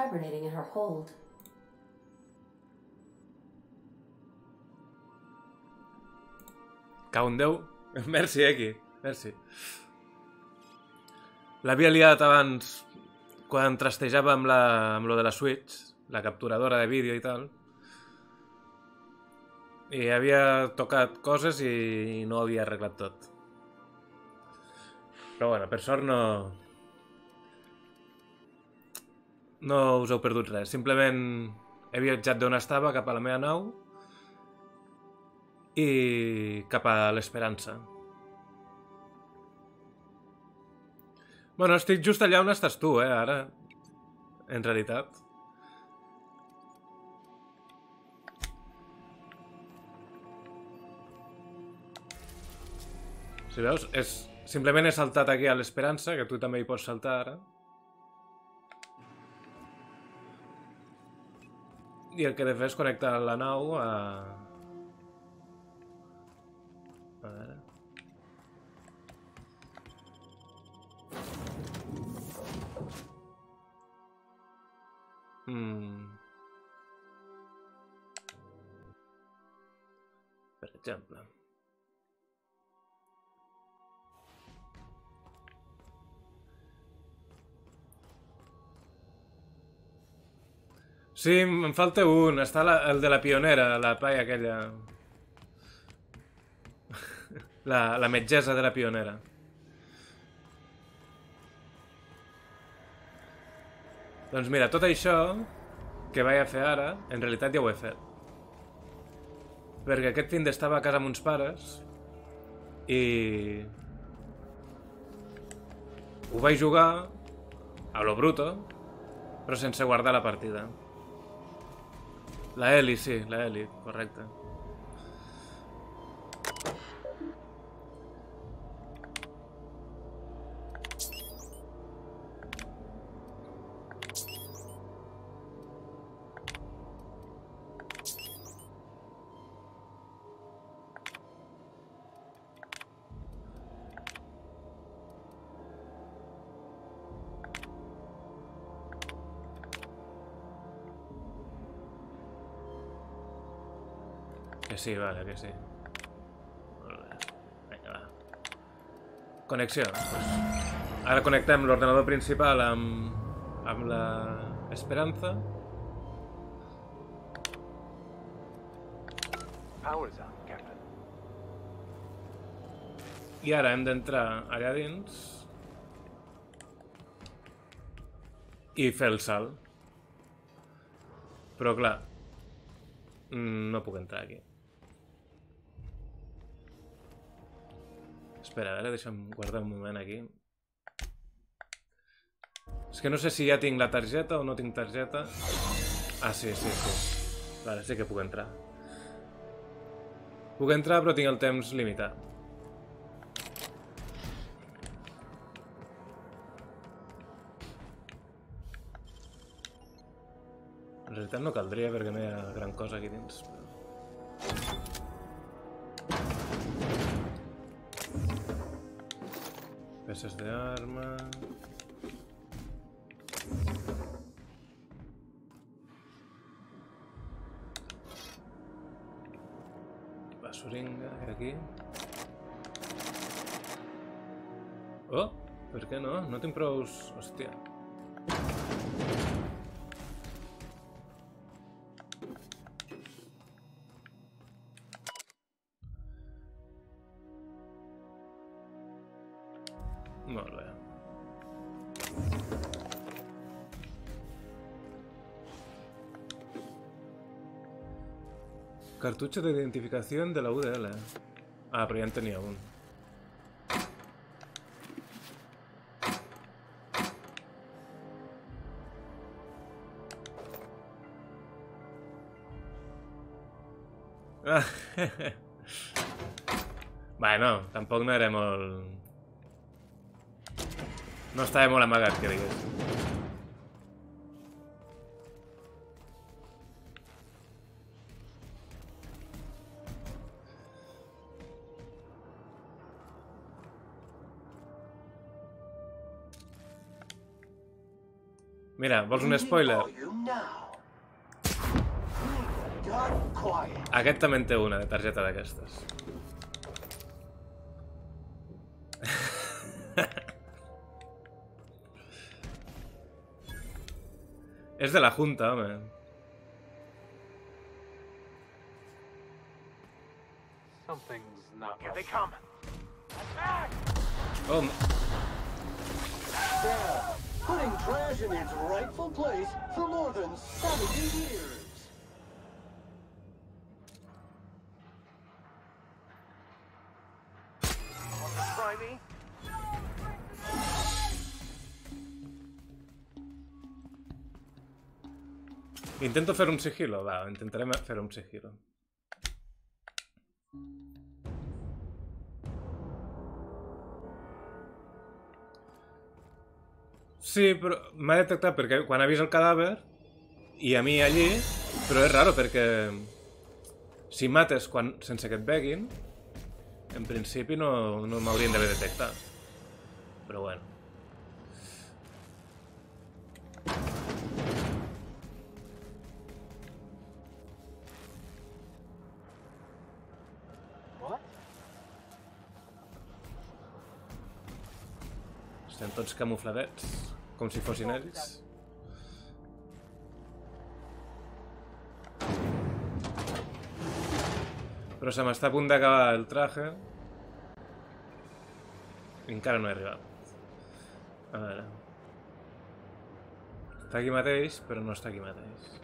hibernating in her hold. Cau en Déu. Merci, aquí. Merci. L'havia liat abans quan trastejava amb lo de la Switch, la capturadora de vídeo i tal. I havia tocat coses i no ho havia arreglat tot. Però bueno, per sort no us heu perdut res. Simplement he viatjat d'on estava cap a la meva nau i cap a l'Esperança. Bueno, estic just allà on estàs tu, ara. En realitat. Si veus, simplement he saltat aquí a l'Esperança, que tu també hi pots saltar ara. I el que he de fer és connectar la nau a... A veure... Per exemple... Sí, em falta un. Està el de la pionera, la paia aquella. La metgessa de la pionera. Doncs mira, tot això que vaig a fer ara, en realitat ja ho he fet. Perquè aquest fin d'estava a casa amb uns pares i... ho vaig jugar a lo bruto, però sense guardar la partida. La Eli, sí, la Eli, correcte. Que sí, vale, que sí. Molt bé. Vinga, va. Connexió. Pues, ara connectem l'ordenador principal amb la Esperanza. I ara hem d'entrar allà dins i fer el salt. Però clar, no puc entrar aquí. Espera, a veure, deixa'm guardar un moment aquí. És que no sé si ja tinc la targeta o no tinc targeta. Ah, sí, sí, sí. Vale, sí que puc entrar. Puc entrar, però tinc el temps limitat. En realitat no caldria perquè no hi ha gran cosa aquí dins. Peces de arma... Basuringa, aquí... Oh! Per què no? No tinc prous... Hòstia... Molt bé. Cartucho de identificación de la UDL. Ah, però ja en tenia un. Bueno, tampoc no era molt... No estava molt amagat, que digués. Mira, vols un spoiler? Aquest també en té una, de targeta d'aquestes. És de la Junta, home. Oh. Putting trash in its rightful place for more than 70 years. Want to try me? Intento fer un sigilo, va, intentarem fer un sigilo. Sí, però m'ha detectat perquè quan ha vist el cadàver i a mi allí, però és raro perquè si mates sense que et veguin, en principi no m'haurien d'haver detectat. Però bueno. Estem tots camufladets, com si fossin ells. Però se m'està a punt d'acabar el traje. I encara no he arribat. A veure. Està aquí mateix, però no està aquí mateix.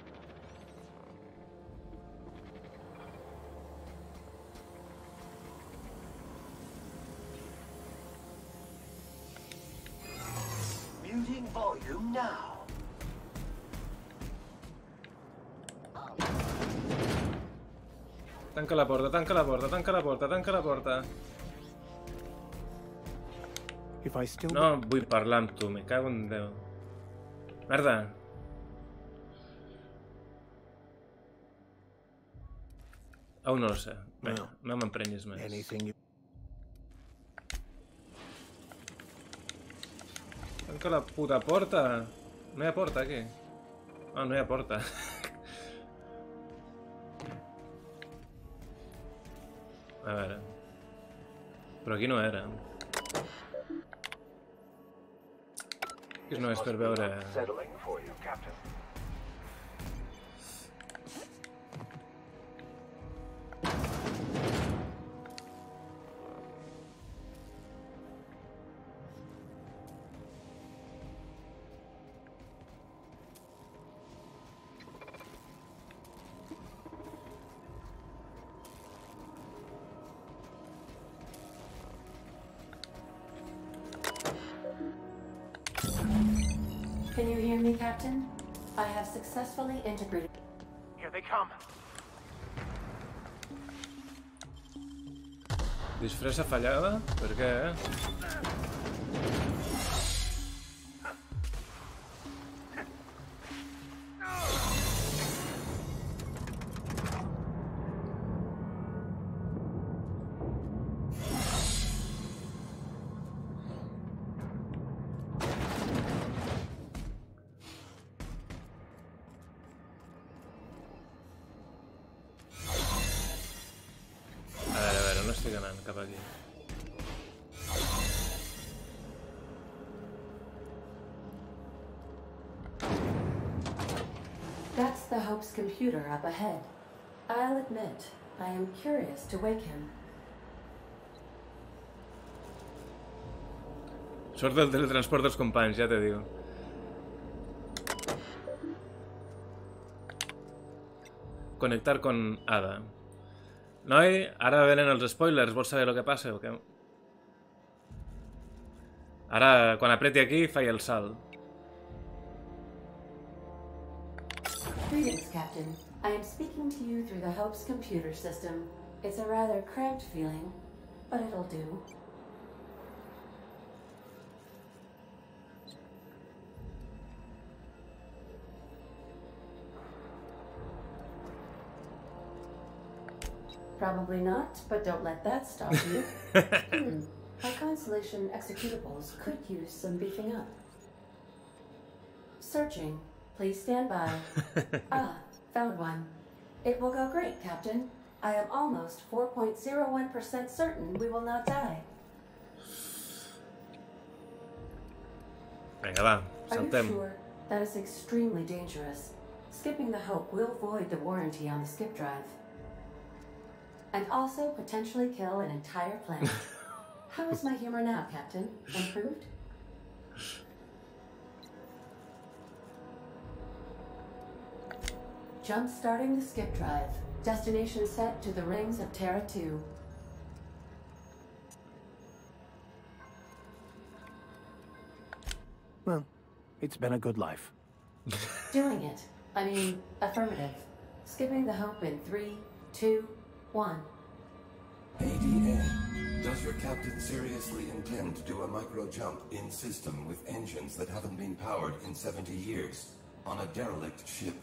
Volume now. Tanca la porta, tanca la porta, tanca la porta, tanca la porta. No vull parlar amb tu, me cago en Déu. Merda. Aún no lo sé. Vinga, no m'emprenyis més. Tanca la puta porta. No hi ha porta aquí. Ah, no hi ha porta. A veure. Però aquí no era. Aquí no és per veure... Can you hear me, Captain? I have successfully integrated. Here they come. Disfressa fallada? Per què, cap aquí. That's the Hope's computer up ahead. I'll admit, I am curious to wake him. Sort del teletransport dels companys, ja te digo. Connectar con Ada. Noi, ara venen els spoilers, vols saber el que passa o què? Ara, quan apreti aquí, faig el salt. Greetings, Captain. I am speaking to you through the Hope's computer system. It's a rather cramped feeling, but it'll do. Probably not, but don't let that stop you. Our Constellation executables could use some beefing up. searching. Please stand by. Ah, found one. It will go great, Captain. I am almost 4.01% certain we will not die. Venga, va, Are you saltem. sure? That is extremely dangerous. Skipping the Hope will void the warranty on the skip drive. And also potentially kill an entire planet. How is my humor now, Captain? Improved? Jump starting the skip drive. Destination set to the rings of Terra 2. Well, it's been a good life. Doing it. I mean, affirmative. Skipping the Hope in 3, 2, 1. ADA, does your captain seriously intend to do a micro-jump in system with engines that haven't been powered in 70 years on a derelict ship?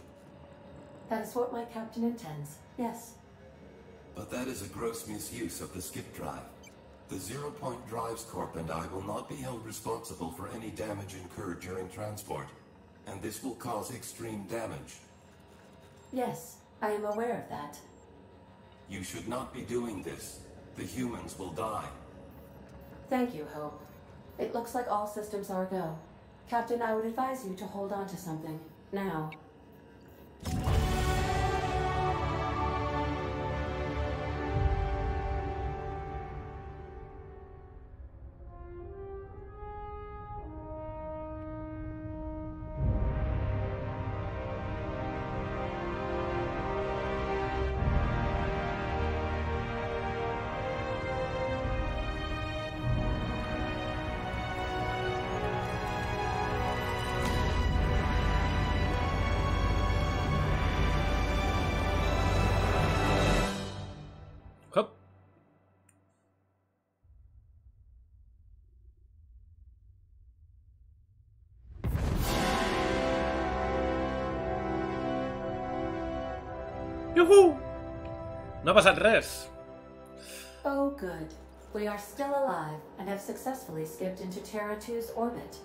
That is what my captain intends. Yes. But that is a gross misuse of the skip drive. The Zero Point Drives Corp and I will not be held responsible for any damage incurred during transport, and this will cause extreme damage. Yes, I am aware of that. You should not be doing this. The humans will die. Thank you, Hope. It looks like all systems are go. Captain, I would advise you to hold on to something. Now. Hop. Yuhu! No ha passat res. Oh, good. We are still alive and have successfully skipped into Terra 2's orbit.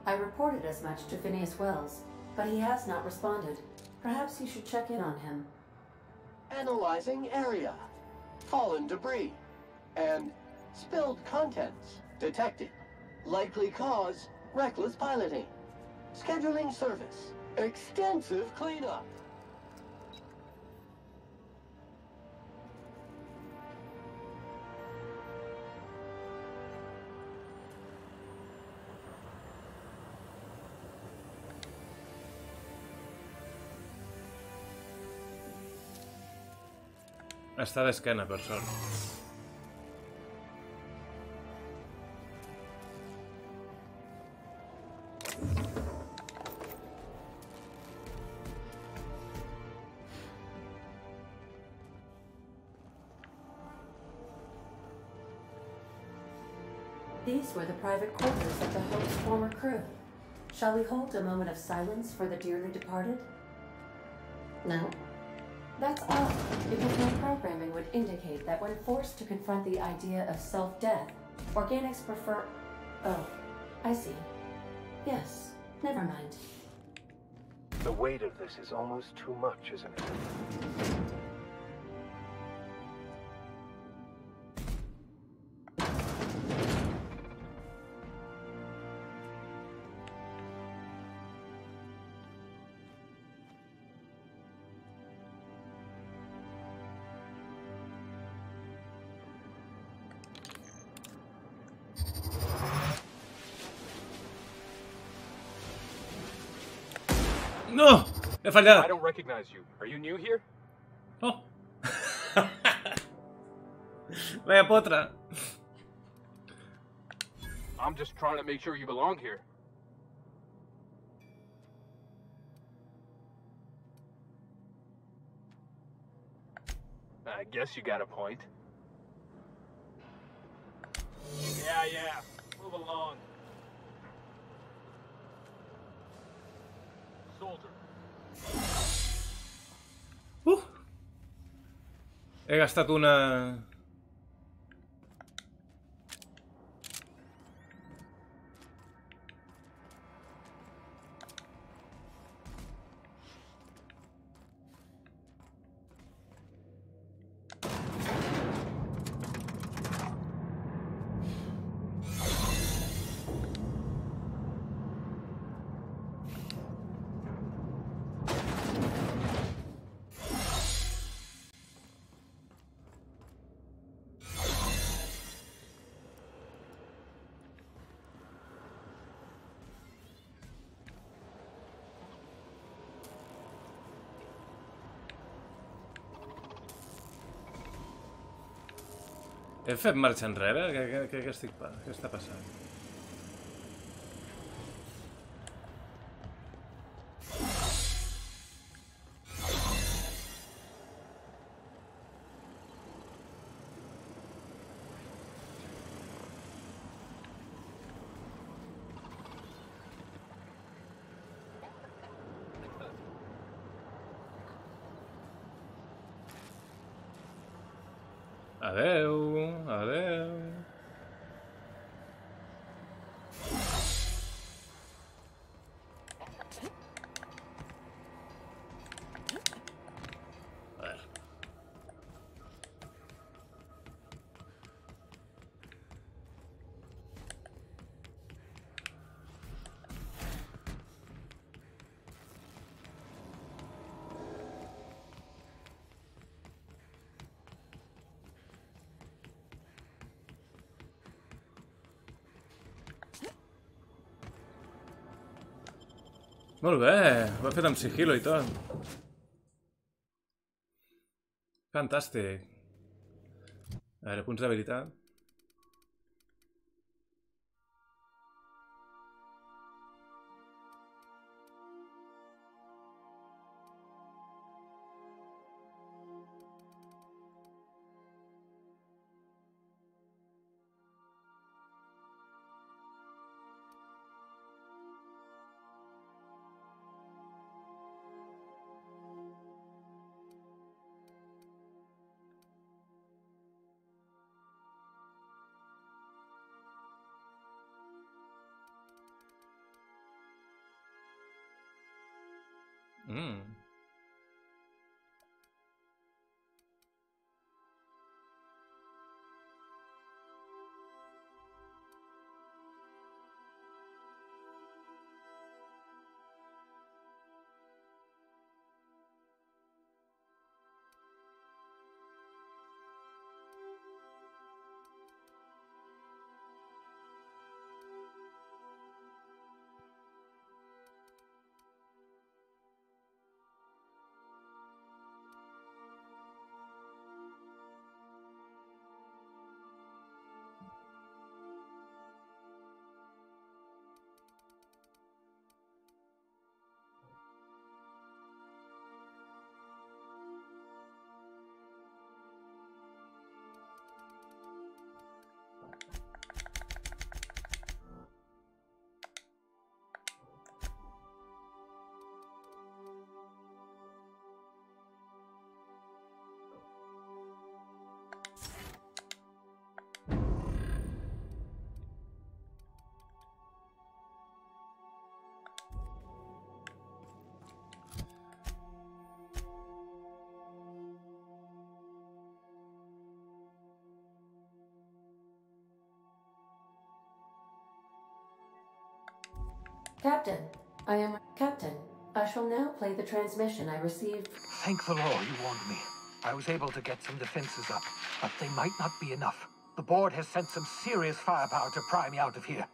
I reported as much to Phineas Wells, but he has not responded. Perhaps you should check in on him. Analyzing area. Fallen debris. And spilled contents detected. Likely cause, reckless piloting. Scheduling service. Extensive cleanup. Està d'esquena, per sort. These were the private quarters of the Hope's former crew. Shall we hold a moment of silence for the dearly departed? No? That's odd, because my programming would indicate that when forced to confront the idea of self-death, organics prefer... Oh, I see. Yes, never mind. The weight of this is almost too much, isn't it? No! He fallado. I don't recognize you. Are you new here? Oh. Vaya potra. I'm just trying to make sure you belong here. I guess you got a point. Yeah. Move along. Soldier. He gastat una... He fet marxa enrere? Què està passant? Adeu, adeu. A ver. Molt bé, ho he fet amb sigilo i tot. Fantàstic. A veure, punts d'habilitat. Captain, I shall now play the transmission I received. Thank the Lord you warned me. I was able to get some defenses up, but they might not be enough. The board has sent some serious firepower to pry me out of here.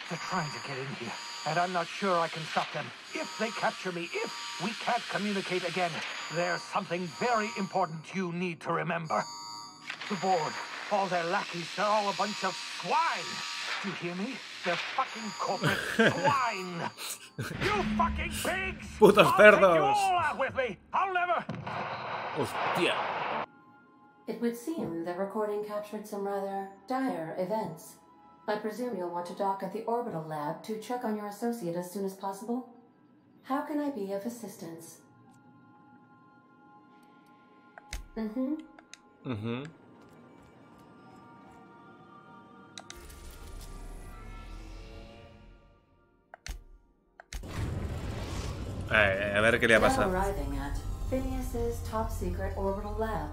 They're trying to get in here, and I'm not sure I can stop them. If they capture me, if we can't communicate again, there's something very important you need to remember. The board, all their lackeys, they're all a bunch of swine. Do you hear me? They're fucking corporate swine. You fucking pigs! Putos I'll take you cerdos. all out with me. I'll never... Hostia. It would seem the recording captured some rather dire events. I presume you'll want to dock at the orbital lab to check on your associate as soon as possible. How can I be of assistance? A ver qué le ha Now pasado. arriving at Phineas's top secret orbital lab.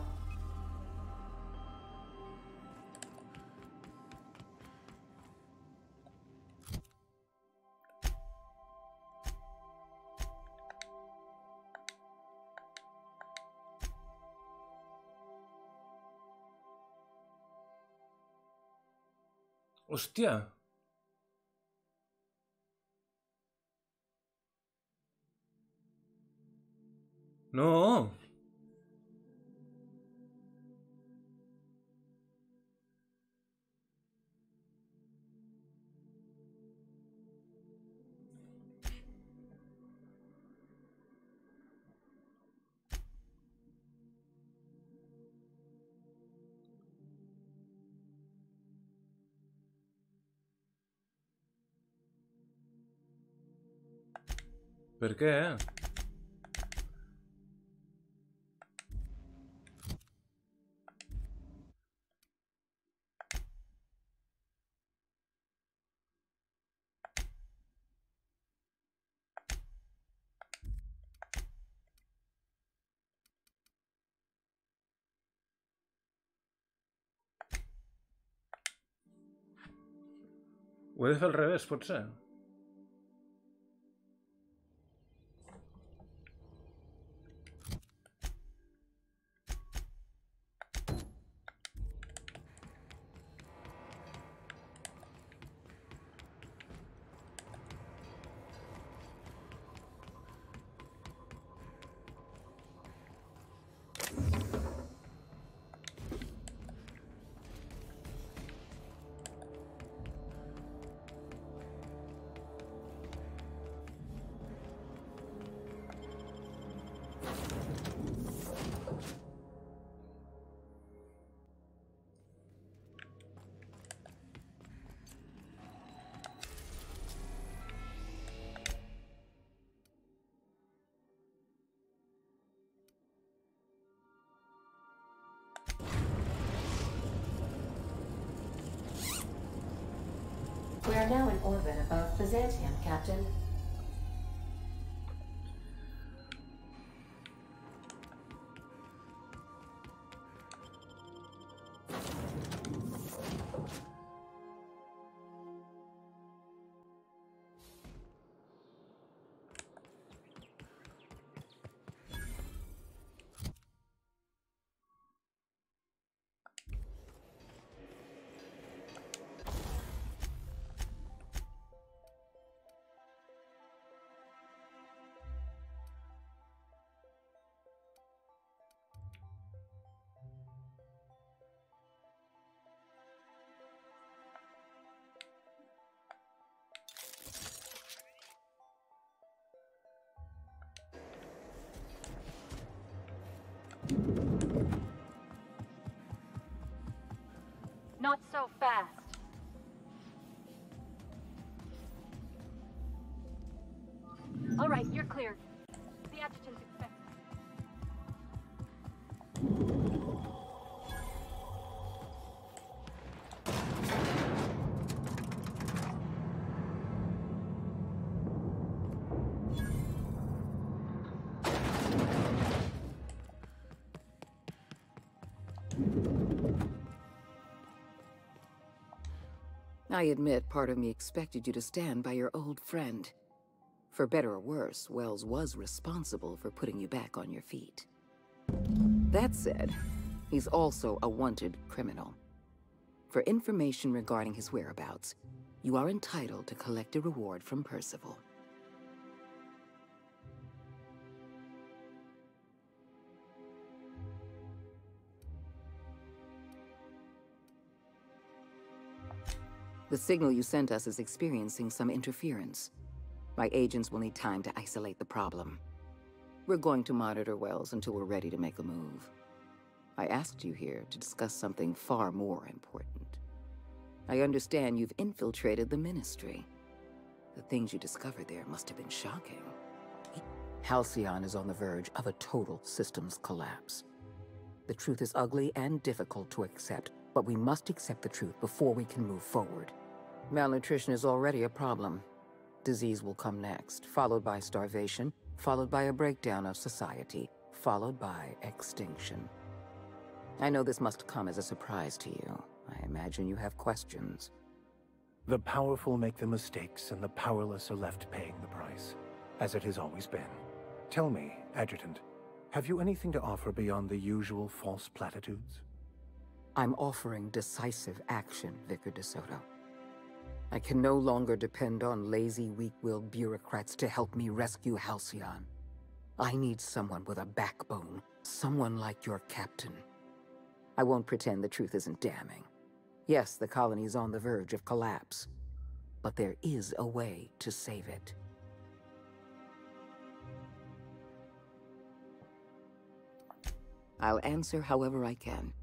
Hostia. No. Perché? Ho he de fer al revés, potser? We are now in orbit above Byzantium, Captain. Not so fast. All right, you're clear. The adjutant's expected. I admit part of me expected you to stand by your old friend. For better or worse, Wells was responsible for putting you back on your feet. That said, he's also a wanted criminal. For information regarding his whereabouts, you are entitled to collect a reward from Percival. The signal you sent us is experiencing some interference. My agents will need time to isolate the problem. We're going to monitor Wells until we're ready to make a move. I asked you here to discuss something far more important. I understand you've infiltrated the Ministry. The things you discovered there must have been shocking. Halcyon is on the verge of a total systems collapse. The truth is ugly and difficult to accept, but we must accept the truth before we can move forward. Malnutrition is already a problem. Disease will come next, followed by starvation, followed by a breakdown of society, followed by extinction. I know this must come as a surprise to you. I imagine you have questions. The powerful make the mistakes, and the powerless are left paying the price, as it has always been. Tell me, Adjutant, have you anything to offer beyond the usual false platitudes? I'm offering decisive action, Vicar DeSoto. I can no longer depend on lazy, weak-willed bureaucrats to help me rescue Halcyon. I need someone with a backbone, someone like your captain. I won't pretend the truth isn't damning. Yes, the colony is on the verge of collapse, but there is a way to save it. I'll answer however I can.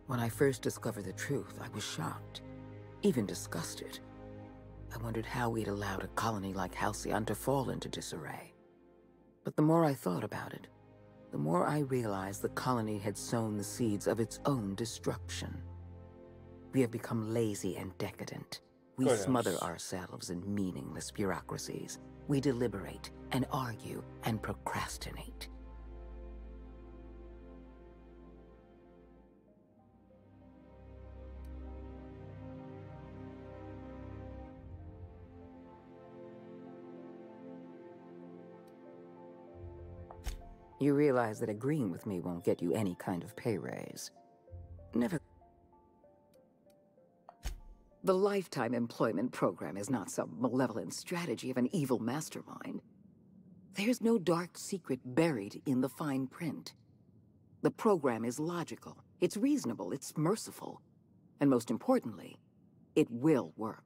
When I first discovered the truth, I was shocked, even disgusted. I wondered how we'd allowed a colony like Halcyon to fall into disarray. But the more I thought about it, the more I realized the colony had sown the seeds of its own destruction. We have become lazy and decadent. We smother ourselves in meaningless bureaucracies. We deliberate and argue and procrastinate. You realize that agreeing with me won't get you any kind of pay raise. Never. The lifetime employment program is not some malevolent strategy of an evil mastermind. There's no dark secret buried in the fine print. The program is logical, it's reasonable, it's merciful, and most importantly, it will work.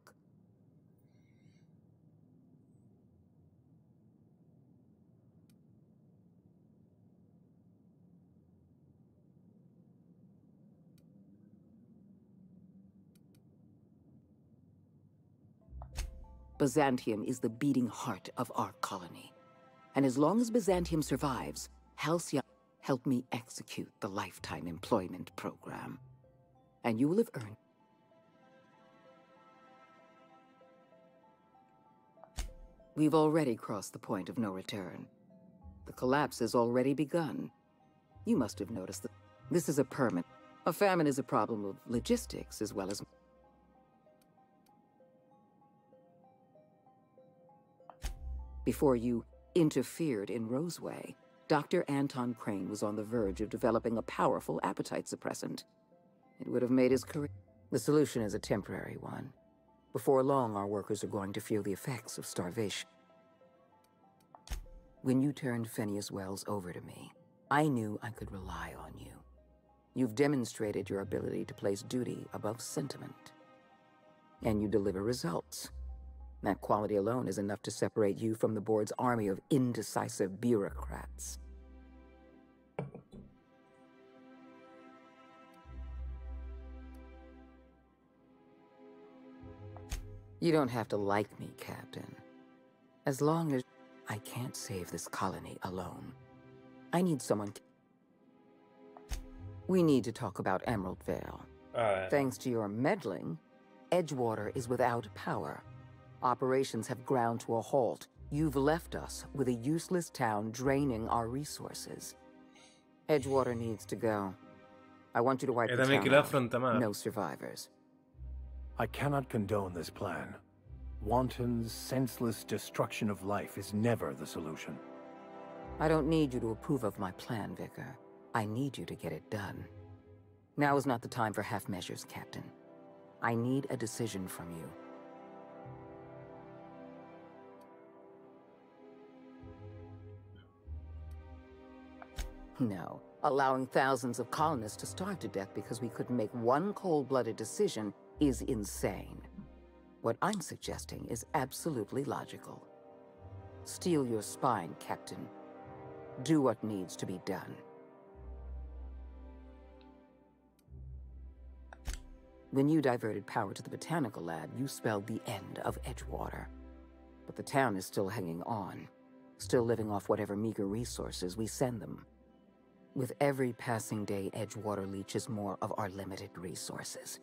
Byzantium is the beating heart of our colony. And as long as Byzantium survives, Halcyon helped me execute the lifetime employment program. And you will have earned. We've already crossed the point of no return. The collapse has already begun. You must have noticed that this is a permanent. A famine is a problem of logistics as well as. Before you interfered in Roseway, Dr. Anton Crane was on the verge of developing a powerful appetite suppressant. It would have made his career. The solution is a temporary one. Before long, our workers are going to feel the effects of starvation. When you turned Phineas Wells over to me, I knew I could rely on you. You've demonstrated your ability to place duty above sentiment. And you deliver results. That quality alone is enough to separate you from the board's army of indecisive bureaucrats. You don't have to like me, Captain. As long as I can't save this colony alone. I need someone. We need to talk about Emerald Vale. Thanks to your meddling, Edgewater is without power. Operations have ground to a halt. You've left us with a useless town draining our resources. Edgewater needs to go. I want you to wipe the town out. No survivors. I cannot condone this plan. Wanton, senseless destruction of life is never the solution. I don't need you to approve of my plan, Vicar. I need you to get it done. Now is not the time for half measures, Captain. I need a decision from you. No, allowing thousands of colonists to starve to death because we couldn't make one cold-blooded decision is insane. What I'm suggesting is absolutely logical. Steel your spine, Captain. Do what needs to be done. When you diverted power to the botanical lab, you spelled the end of Edgewater. But the town is still hanging on, still living off whatever meager resources we send them. With every passing day, Edgewater leaches more of our limited resources.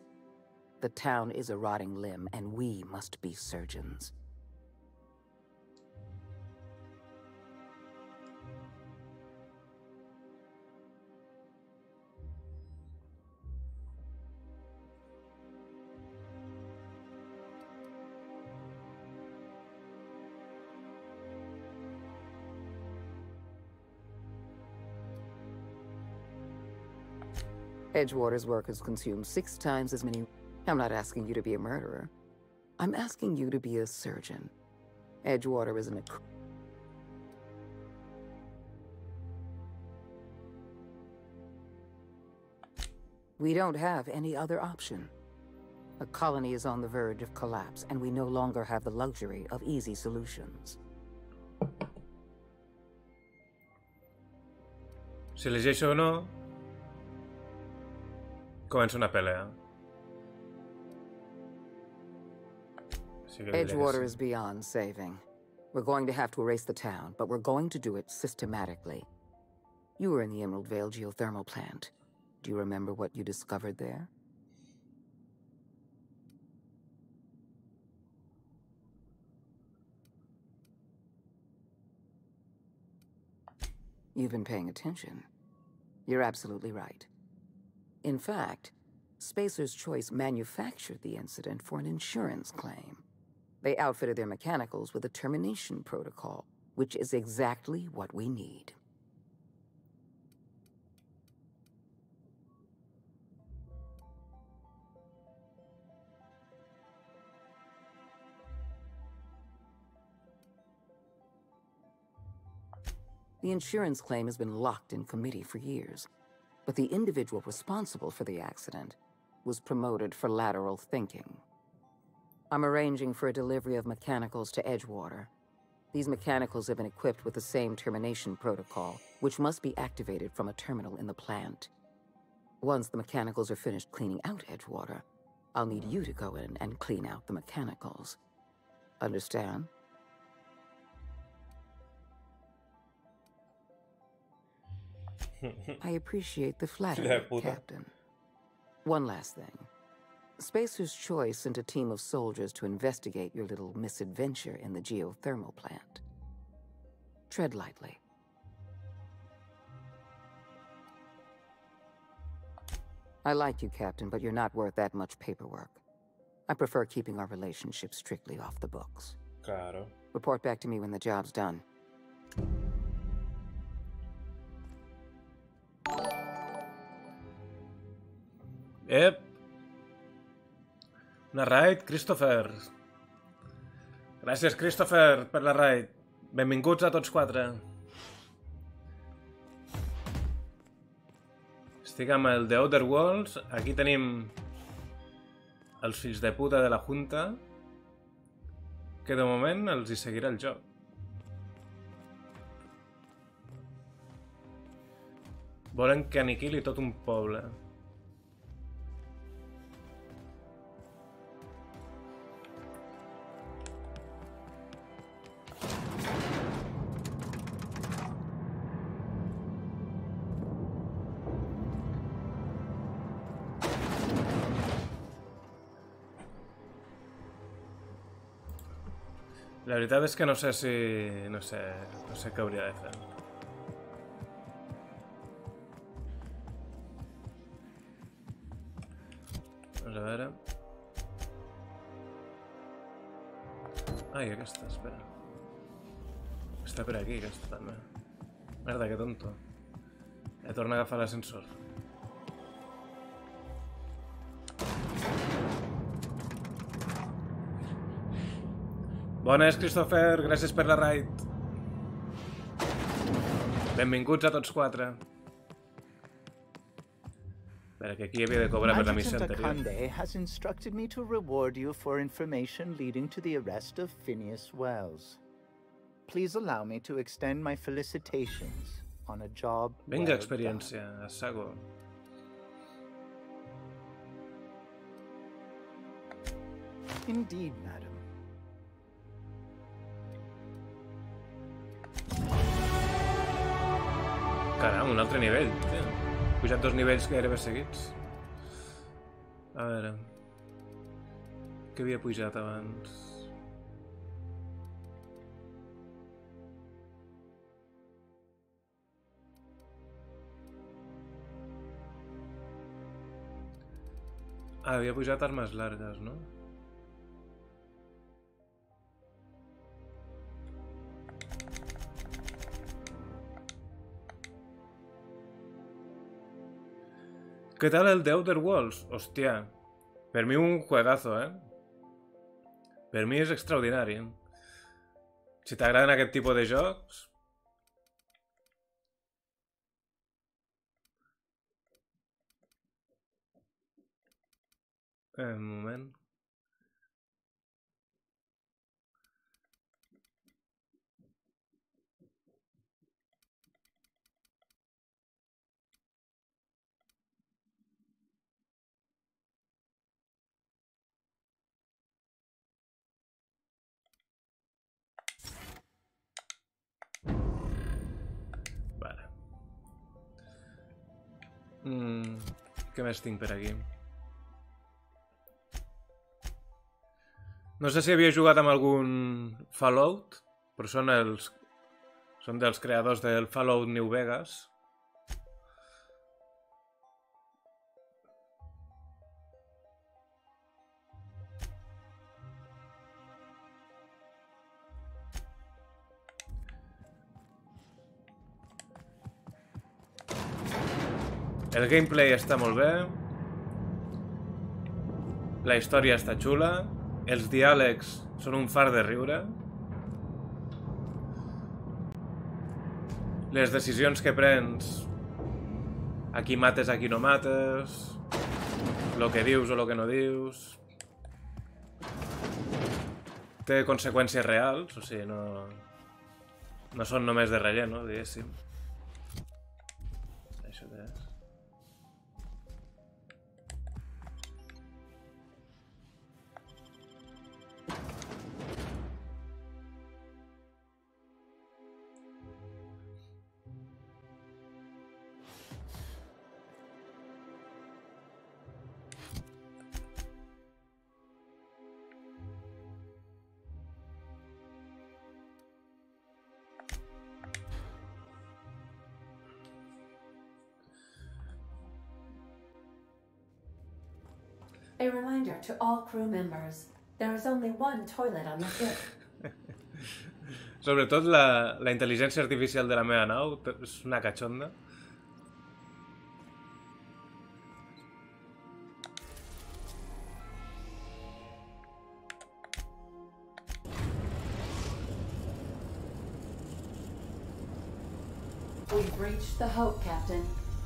The town is a rotting limb, and we must be surgeons. Edgewater's workers consume 6 times as many. I'm not asking you to be a murderer. I'm asking you to be a surgeon. Edgewater isn't a... We don't have any other option. The colony is on the verge of collapse, and we no longer have the luxury of easy solutions. Si llegeixo o no... Comença una pelea. Sí que diré que Edgewater sí. is beyond saving. We're going to have to erase the town, but we're going to do it systematically. You were in the Emerald Vale geothermal plant. Do you remember what you discovered there? You've been paying attention. You're absolutely right. In fact, Spacer's Choice manufactured the incident for an insurance claim. They outfitted their mechanicals with a termination protocol, which is exactly what we need. The insurance claim has been locked in committee for years, but the individual responsible for the accident was promoted for lateral thinking. I'm arranging for a delivery of mechanicals to Edgewater. These mechanicals have been equipped with the same termination protocol, which must be activated from a terminal in the plant. Once the mechanicals are finished cleaning out Edgewater, I'll need you to go in and clean out the mechanicals. Understand? I appreciate the flattery, Captain. One last thing. Spacer's Choice sent a team of soldiers to investigate your little misadventure in the geothermal plant. Tread lightly. I like you, Captain, but you're not worth that much paperwork. I prefer keeping our relationship strictly off the books. Claro. Report back to me when the job's done. Ep! Una raid, Christopher. Gràcies, Christopher, per la raid. Benvinguts a tots quatre. Estic amb el The Outer Worlds. Aquí tenim els fills de puta de la Junta, que de moment els hi seguirà el joc. Volen que aniquili tot un poble. La veritat és que no sé si... No sé què hauria de fer. Vamos a veure... Ai, aquesta, espera. Està per aquí, aquesta també. Merda, que tonto. He tornat a agafar l'ascensor. Bones, Christopher, gràcies per la raid. Benvinguts a tots quatre. Espera, que aquí havia de cobrar per la missió anterior. Junta has instructed me to reward you for information leading to the arrest of Phineas Wells. Please allow me to extend my felicitations on a job Vinga, experiència, a saco. Indeed, madam. Caram, un altre nivell, tio. He pujat 2 nivells gairebé seguits. A veure... Què havia pujat abans? Ah, havia pujat armes largues, no? ¿Qué tal el The Outer Worlds? Hostia. Per mi un juegazo, eh? Per mi és extraordinari. Si t'agraden aquest tipus de jocs... Un moment... Què més tinc per aquí? No sé si havia jugat amb algun Fallout, però són dels creadors del Fallout New Vegas. El gameplay està molt bé. La història està xula. Els diàlegs són un far de riure. Les decisions que prens, a qui mates, a qui no mates, el que dius o el que no dius, té conseqüències reals, o sigui, no són només de relleno, diguéssim. Això què és? A reminder to all crew members, there is only one toilet on the ship. Sobretot la intel·ligència artificial de la meva nau és una catxonda. We've reached the Hope, Captain.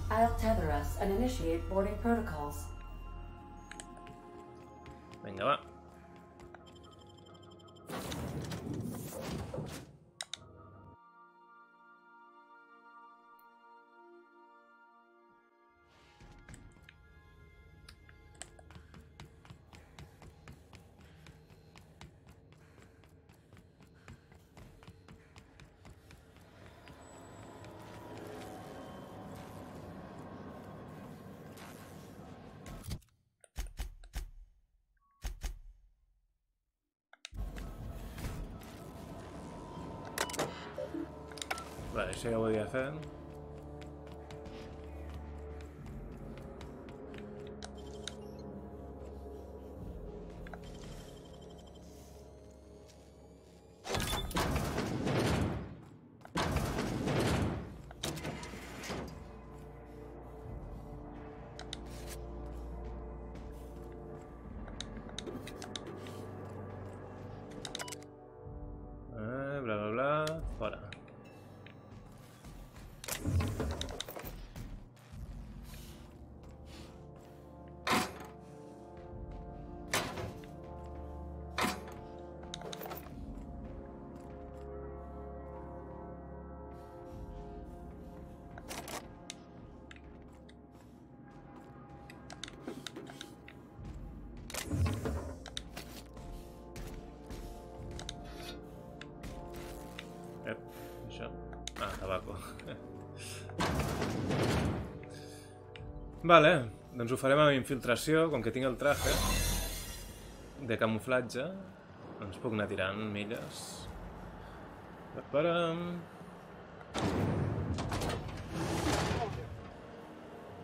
I'll tether us and initiate boarding protocols. Vinga, va. Vale, eso ya voy a hacer. Bla bla bla, fora. Això. Ah, tabaco. Vale, doncs ho farem amb infiltració, com que tinc el traje de camuflatge, doncs puc anar tirant milles.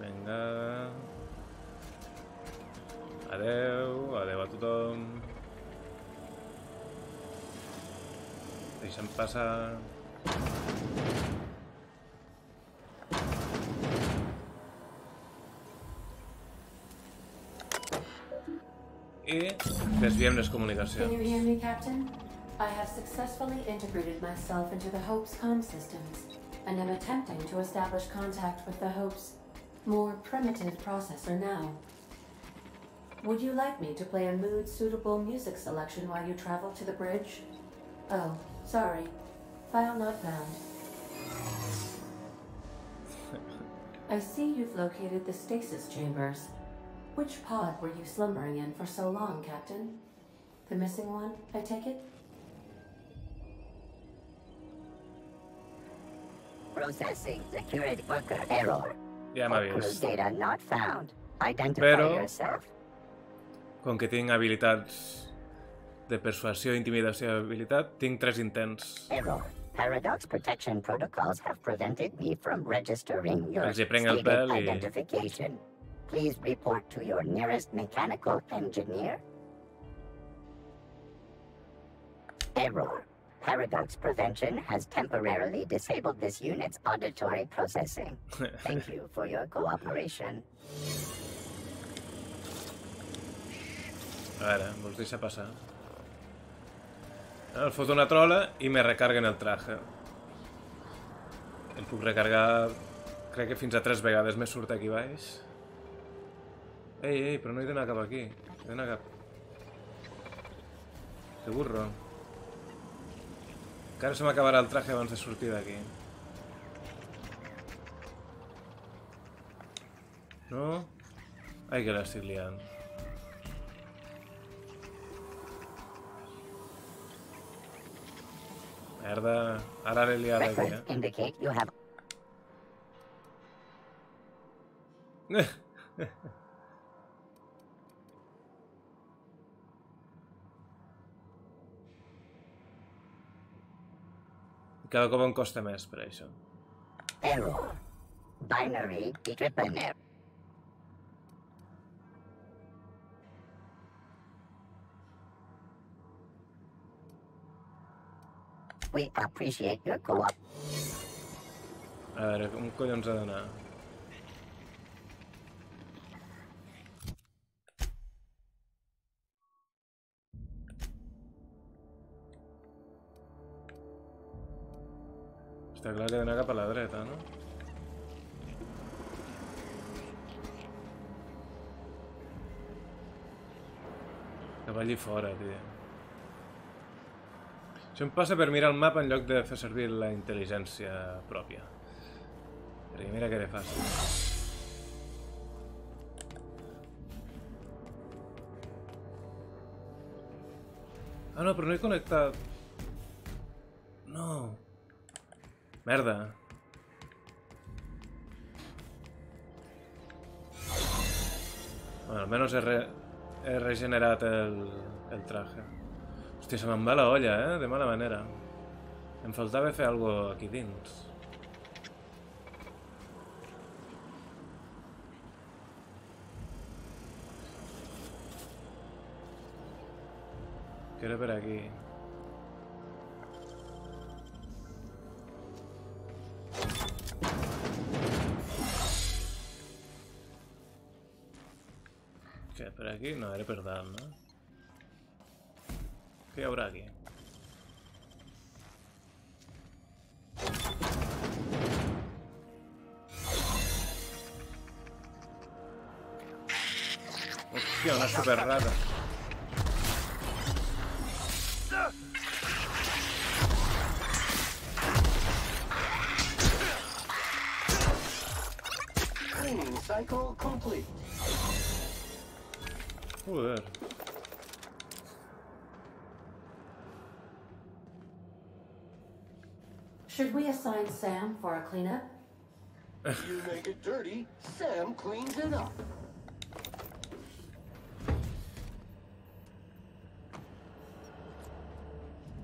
Vinga. Adeu, adeu a tothom. Deixa'm passar. I desviem les comunicacions. Can you hear me, Captain? I have successfully integrated myself into the Hope's comm systems, and am attempting to establish contact with the Hope's more primitive processor now. Would you like me to play a mood-suitable music selection while you travel to the bridge? Oh, sorry. File not found. I see you've located the stasis chambers. Which pod were you slumbering in for so long, Captain? The missing one, I take it? Processing security worker error. Ja m'ha vist. Data not found. Identify Però, yourself. com que tinc habilitats de persuasió, intimidació i habilitat, tinc 3 intents. Error. Paradox protection protocols have prevented me from registering your Els hi prenc el stated pèl i... identification. Please report to your nearest mechanical engineer. Error. Paradox prevention has temporarily disabled this unit's auditory processing. Thank you for your cooperation. A veure, vols deixar passar? El foto una trola i me recarguen el traje. El puc recargar... Crec que fins a 3 vegades me surt aquí baix. Ei, però no he d'anar cap aquí. He d'anar cap... Que burro. Encara se m'acabarà el traje abans de sortir d'aquí. No? Ai, que l'estic liant. Merda, ara l'he liat aquí, Records indicate you have... Cada cop em costa més per això. Error. Binary triple error. We appreciate your co-op. A veure, com collons ha d'anar? Està clar que he d'anar cap a la dreta, no? Cap allí fora, tio. Això em passa per mirar el mapa en lloc de fer servir la intel·ligència pròpia. Perquè mira que era fàcil. Ah, no, però no he connectat... No... Merda. Bueno, almenys he regenerat el traje. Hòstia, se me'n va la olla, de mala manera. Em faltava fer alguna cosa aquí dins. Que era per aquí. Que per aquí? No, era per dalt, no? Què hi haurà aquí? Hòstia, una superrata. Cleaning cycle complete. Joder. Should we assign Sam for a cleanup? You make it dirty, Sam cleans it up.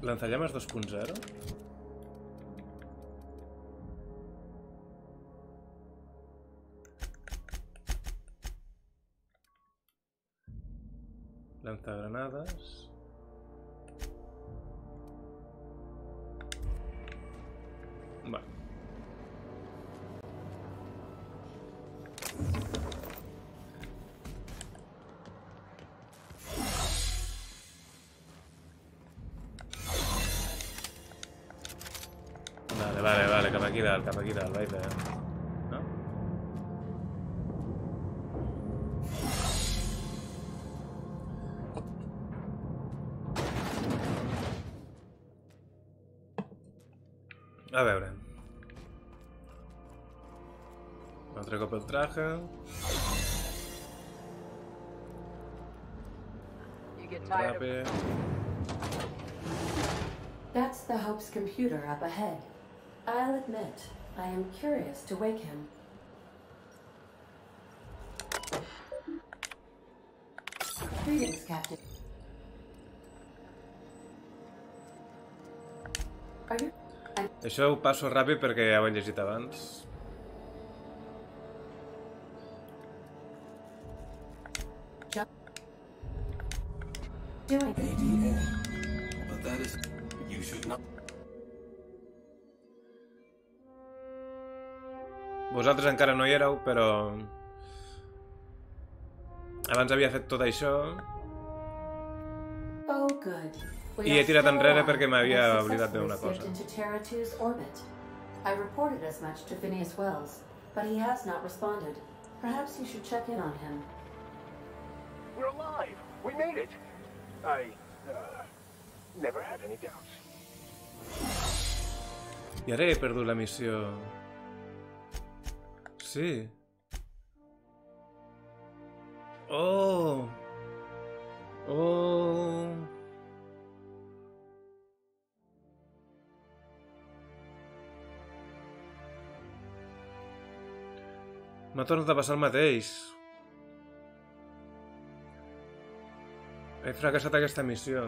Lanzallamas 2.0. Lanzagranadas. Vale. Vale, cap aquí dalt, vaita, no? A veure. Un altre cop el traje. Ràpid. That's the Hope's computer up ahead. I'll admit, I am curious to wake him. Greetings, Captain. Are you? Això ho passo ràpid perquè ja ho he llegit abans. Doing ADA. But that is... You should not... Vosaltres encara no hi éreu, però... Abans havia fet tot això. Oh, good. I he tirat enrere perquè m'havia oblidat d'una cosa. I reported as much to Phineas Wells, but he has not responded. Perhaps you should check in on him. We're alive! We made it! I, never had any doubts. I ara he perdut la missió. Sí. Oh! Oh! M'ha tornat a passar el mateix. He fracassat aquesta missió.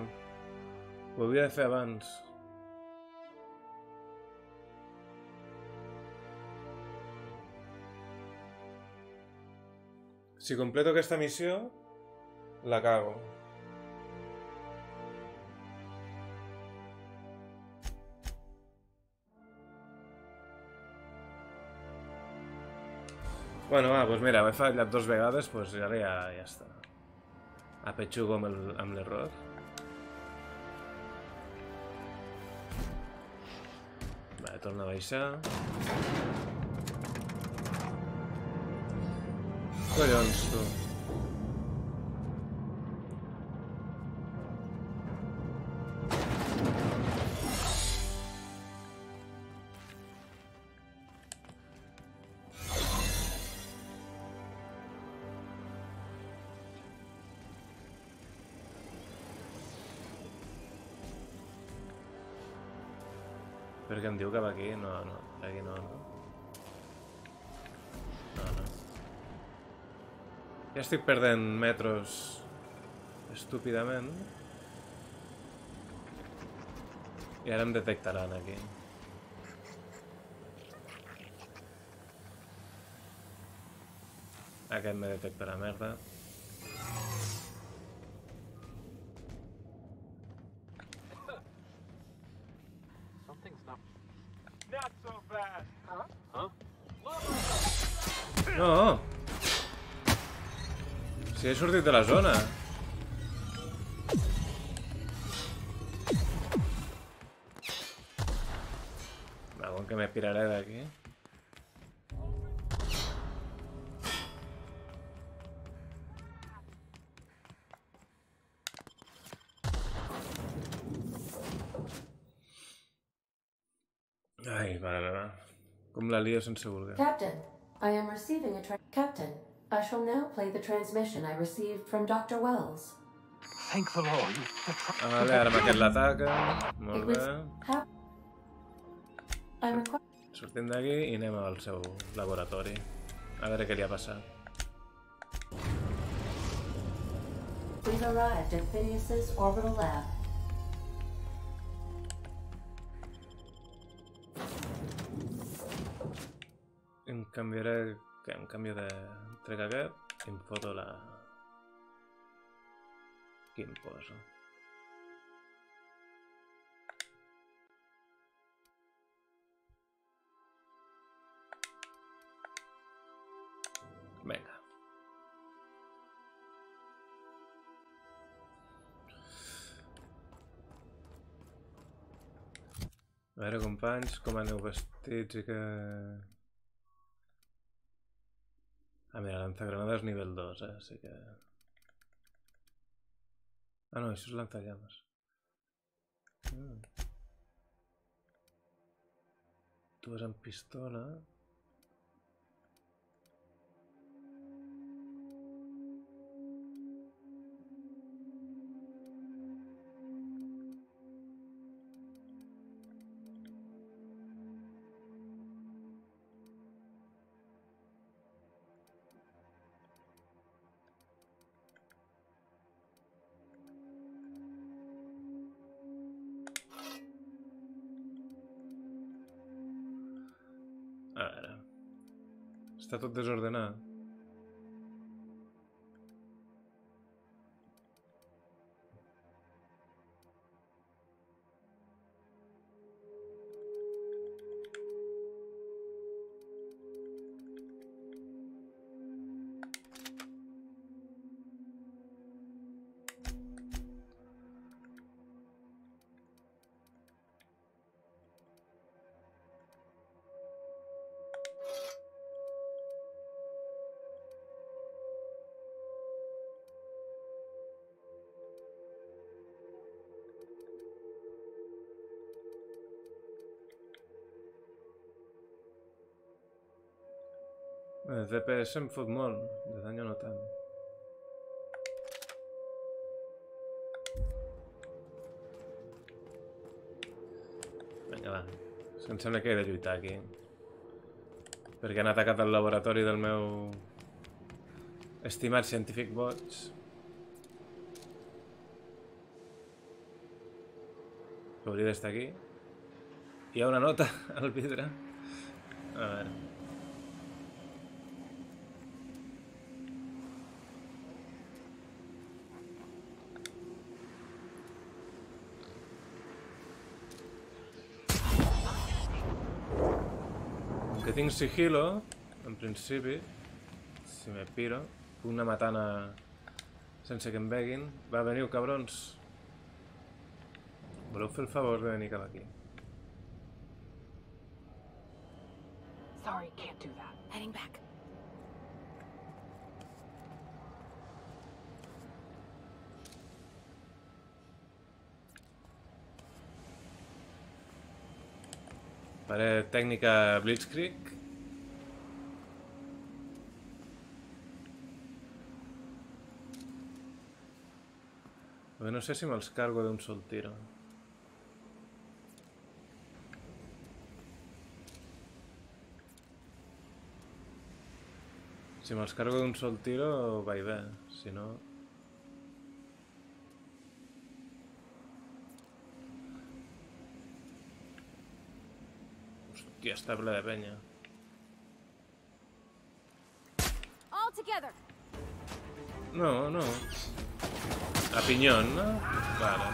Ho havia de fer abans. Si completo aquesta missió, la cago. Bueno, va, doncs mira, ho he fallat 2 vegades, doncs ara ja està. Apetxugo amb l'error. Vale, torna a baixar. Collons, tu. Perquè em diu cap aquí? No, aquí no. No. Ja estic perdent metros estúpidament. I ara em detectaran aquí. Aquest me detectarà merda. No! Si he sortit de la zona. Va, com que me piraré d'aquí. Ai, va. Com la lio sense voler. Captain, I am receiving a Captain, I shall now play the transmission I received from Dr. Wells. Thank the Lord. Vale, ara amb aquest l'ataca. Molt bé. Sortim d'aquí i anem al seu laboratori. A veure què li ha passat. We've arrived at Phineas's orbital lab. Em canviaré... Què? Em canvio de... Trec aquest i em foto la... Aquí em poso. Vinga. A veure, companys, com aneu vestits i que... Ah, mira, lanzagranades nivell 2, Així que... Ah, no, això és lanzallames. Tu vas amb pistola... A veure... Està tot desordenat. El DPS em fot molt, de dany no tant. Vinga, va. És que em sembla que he de lluitar aquí. Perquè han atacat el laboratori del meu estimat científic boig. Hauria d'estar aquí. Hi ha una nota al vidre. A veure... Que tinc sigilo, en principi, si me piro, puc anar matant sense que em veguin. Va, veniu, cabrons. Voleu fer el favor de venir cap aquí? Sorry, can't do that. Heading back. Faré tècnica Blitzkrieg. Perquè no sé si me'ls cargo d'un sol tiro. Si me'ls cargo d'un sol tiro, va i bé. Si no... Hòstia, està ple de penya. All together. No, no. A pinyón, no? Vale.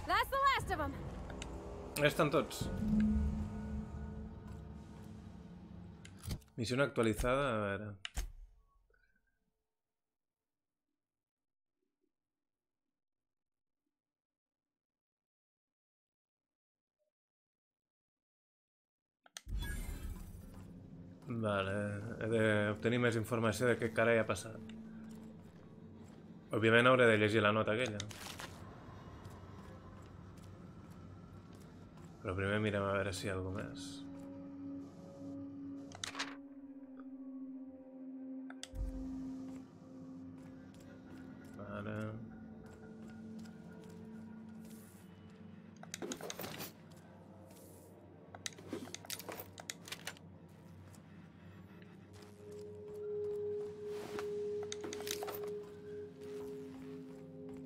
That's the last of them. Estan tots. Missió actualitzada, a veure. Vale, he d'obtenir més informació de què carai ha passat. Òbviament hauré de llegir la nota aquella. Però primer mirem a veure si hi ha alguna més. Vale.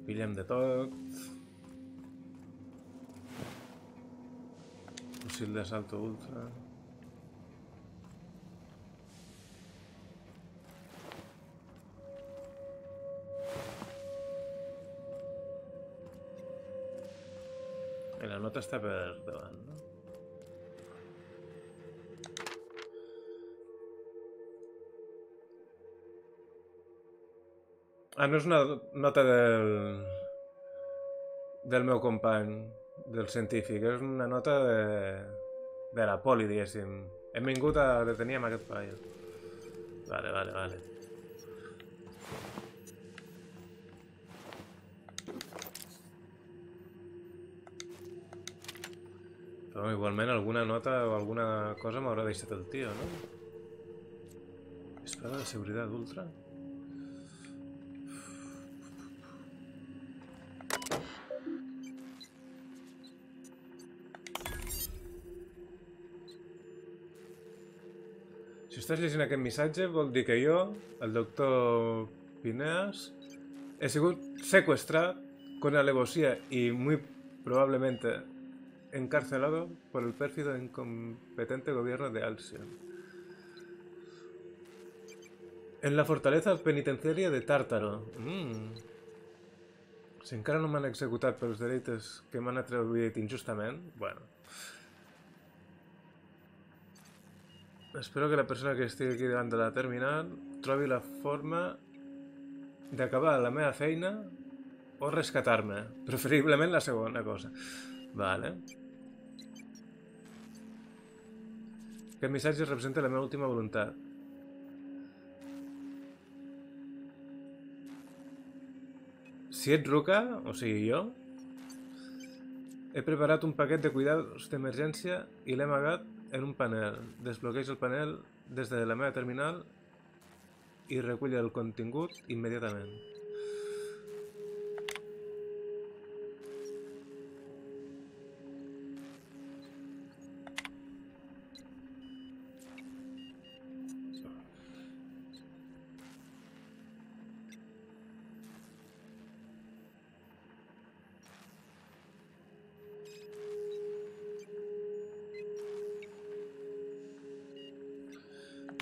Pillem de tot. Fusil de salto ultra. I la nota està per davant, no? Ah, no és una nota del meu company, del científic, és una nota de la poli, diguéssim. Hem vingut a detenir amb aquest paio. Vale, vale, vale. Però igualment alguna nota o alguna cosa m'haurà deixat el tio, no? Espada de seguretat ultra. Si estàs llegint aquest missatge, vol dir que jo, el doctor Phineas, he sigut seqüestrat con alevosía y muy probablemente encarcelado por el pérfido e incompetente gobierno de Alcyon. En la fortaleza penitenciaria de Tàrtaro. Si encara no m'han executat pels delictes que m'han atribuït injustament, bueno. Espero que la persona que estigui aquí davant de la terminal trobi la forma d'acabar la meva feina o rescatar-me. Preferiblement la segona cosa. Vale. Aquest missatge representa la meva última voluntat. Si ets Ruka, o sigui jo, he preparat un paquet de cuidados d'emergència i l'he amagat en un panel. Desbloqueja el panel des de la meva terminal i recull el contingut immediatament.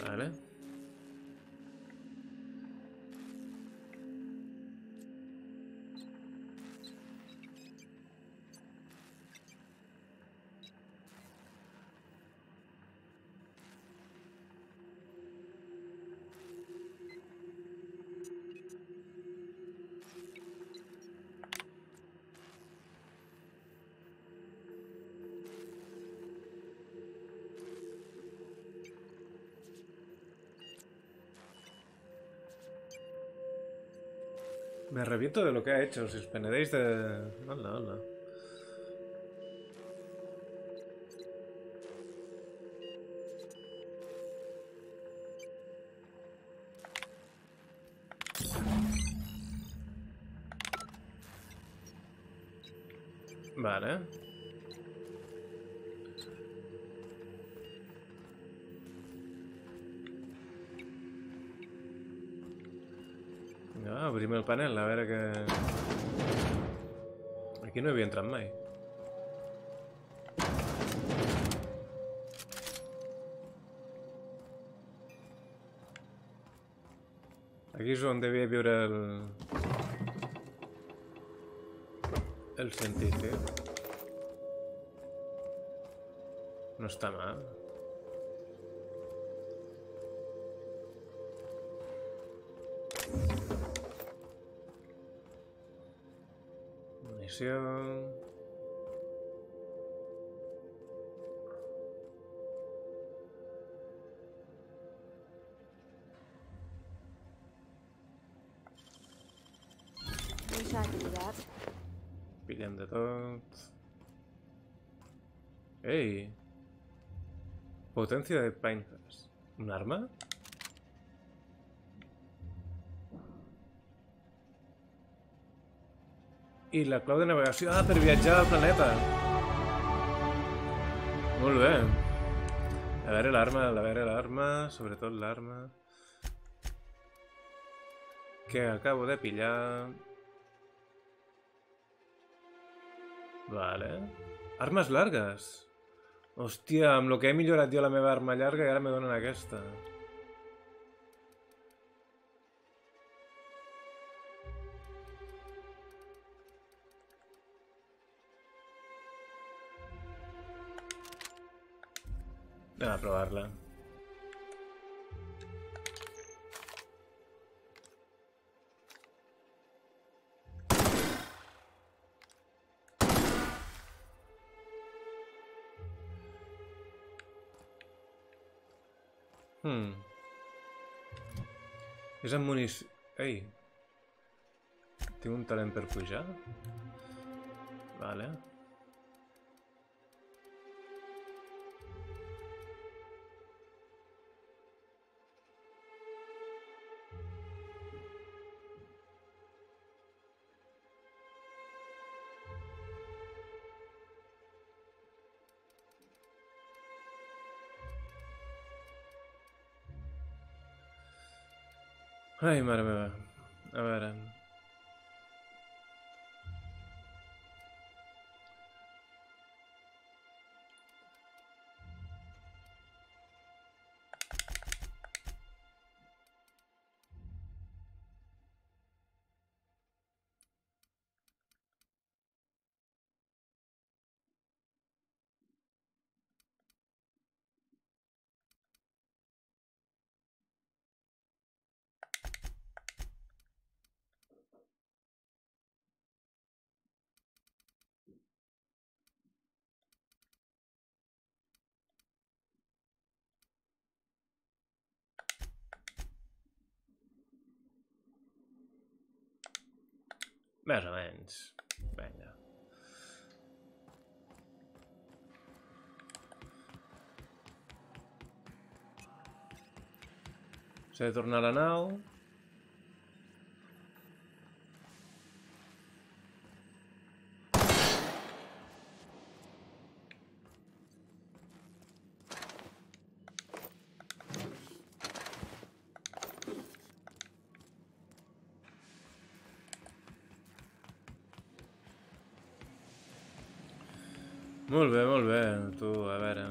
Vale. Me arrepiento de lo que ha hecho, si os penedéis de... Hola, hola. Vale. Ah, obrim el panel, a veure què... Aquí no havia entrat mai. Aquí és on devia viure el científic. No està mal. Missió... Pillem de tot. Ei! Potencia de Pinehurst. ¿Un arma? I la clau de navegació... Ah, per viatjar al planeta! Molt bé. A veure l'arma, sobretot l'arma... que acabo de pillar... Vale. Armes largues! Hòstia, amb el que he millorat jo la meva arma llarga i ara me donen aquesta. Anem a provar-la. És amb munició... Ei! Tinc un talent per pujar? Vale. Ai, mare meva. A veure... Més o menys. Vinga. S'ha de tornar a la nau. Molt bé, tu, a veure...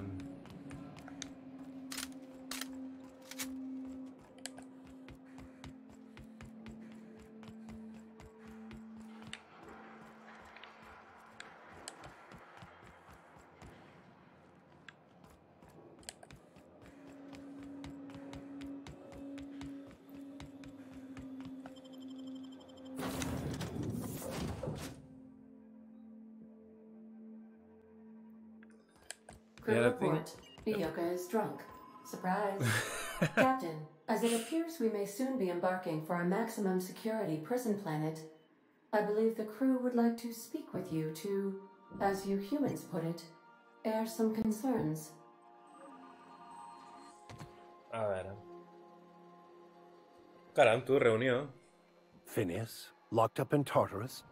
Crew report. Bioka is drunk. Surprise. Captain, as it appears we may soon be embarking for a maximum security prison planet, I believe the crew would like to speak with you to, as you humans put it, air some concerns. A veure... Caram, tu, reunió. Phineas, locked up in Tartarus?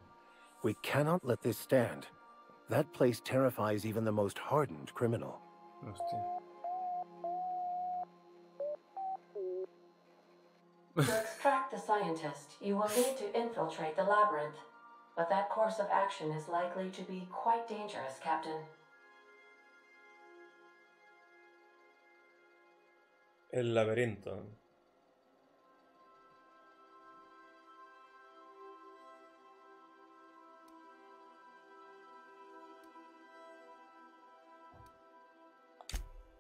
We cannot let this stand. That place terrifies even the most hardened criminal. Hòstia. To extract the scientist, you will need to infiltrate the labyrinth. But that course of action is likely to be quite dangerous, Captain. El laberinto.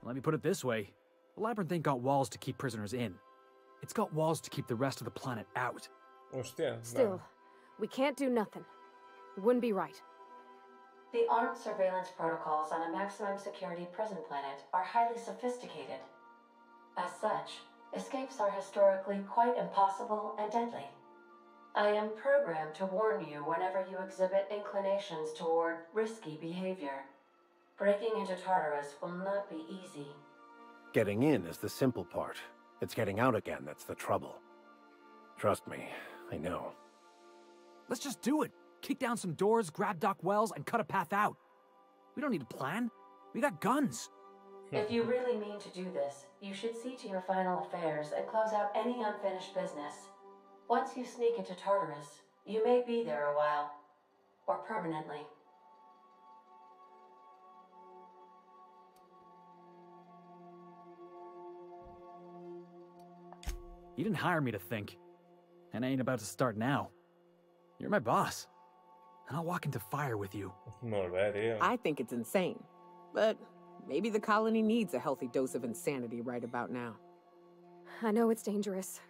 Let me put it this way. The labyrinth ain't got walls to keep prisoners in. It's got walls to keep the rest of the planet out. Hostia. Still, we can't do nothing. It wouldn't be right. The armed surveillance protocols on a maximum security prison planet are highly sophisticated. As such, escapes are historically quite impossible and deadly. I am programmed to warn you whenever you exhibit inclinations toward risky behavior. Breaking into Tartarus will not be easy. Getting in is the simple part. It's getting out again that's the trouble. Trust me, I know. Let's just do it. Kick down some doors, grab Doc Wells, and cut a path out. We don't need a plan. We got guns. If you really mean to do this, you should see to your final affairs and close out any unfinished business. Once you sneak into Tartarus, you may be there a while. Or permanently. You didn't hire me to think. And I ain't about to start now. You're my boss. And I'll walk into fire with you. Molt bé, tio. I think it's insane. But maybe the colony needs a healthy dose of insanity right about now. I know it's dangerous.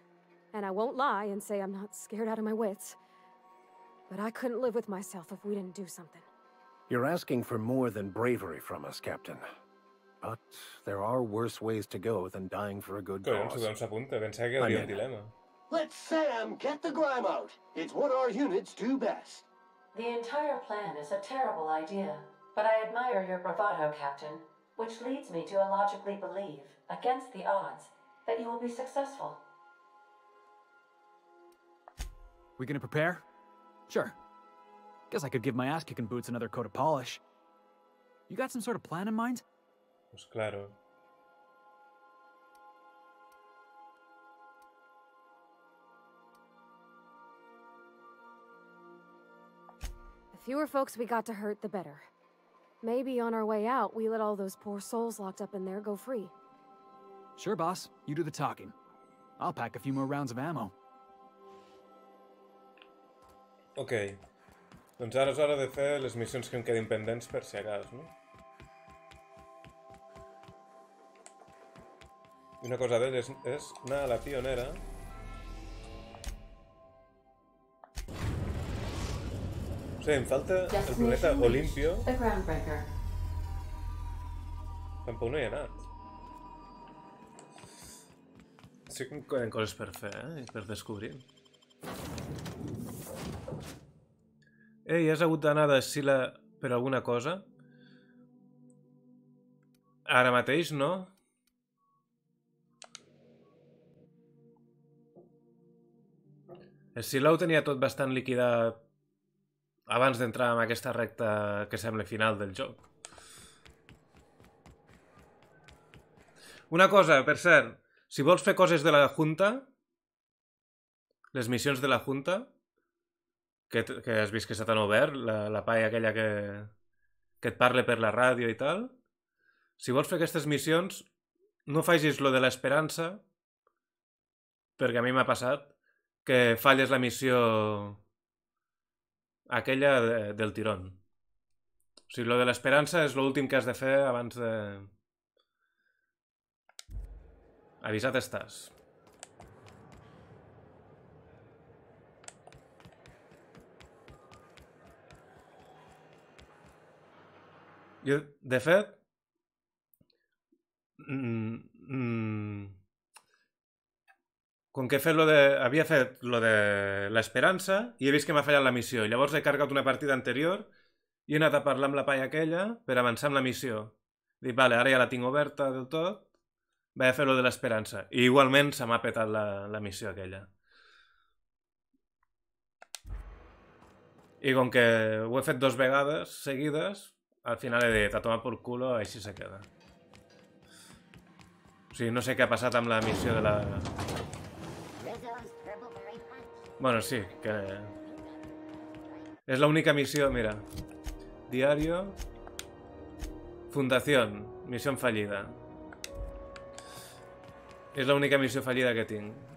And I won't lie and say I'm not scared out of my wits. But I couldn't live with myself if we didn't do something. You're asking for more than bravery from us, Captain. But there are worse ways to go than dying for a good cause. Pensava que hi havia un dilema. Let Sam get the grime out. It's what our units do best. The entire plan is a terrible idea, but I admire your bravado, Captain, which leads me to illogically believe, against the odds, that you will be successful. We gonna prepare? Sure. Guess I could give my ass-kicking boots another coat of polish. You got some sort of plan in mind? Pues claro. The fewer folks we got to hurt, the better. Maybe on our way out, we let all those poor souls locked up in there go free. Sure, boss. You do the talking. I'll pack a few more rounds of ammo. Ok. Doncs ara és hora de fer les missions que em quedin pendents per si acas, no? I una cosa d'elles és anar a la pionera. O sigui, em falta el planeta Olimpio. Tampoc no hi he anat. Sí que em queden coses per fer, i per descobrir. Ei, has hagut d'anar de Sila per alguna cosa? Ara mateix, no? El Sila ho tenia tot bastant liquidat abans d'entrar en aquesta recta que sembla final del joc. Una cosa, per cert, si vols fer coses de la Junta, les missions de la Junta, que has vist que se t'han obert, la paia aquella que et parla per la ràdio i tal, si vols fer aquestes missions, no facis lo de l'esperança, perquè a mi m'ha passat que falles la missió aquella del tirón. O sigui, lo de l'esperança és l'últim que has de fer abans de... Avisat estàs. Jo, de fet... Com que havia fet lo de l'esperança i he vist que m'ha fallat la missió. I llavors he carregat una partida anterior i he anat a parlar amb la paia aquella per avançar amb la missió. Dic, vale, ara ja la tinc oberta del tot, vaig a fer lo de l'esperança. I igualment se m'ha petat la missió aquella. I com que ho he fet 2 vegades seguides, al final he dit, a tomar por culo, així se queda. O sigui, no sé què ha passat amb la missió de la... Bueno, sí, que... És l'única missió, mira. Diario... Fundación. Missió fallida. És l'única missió fallida que tinc.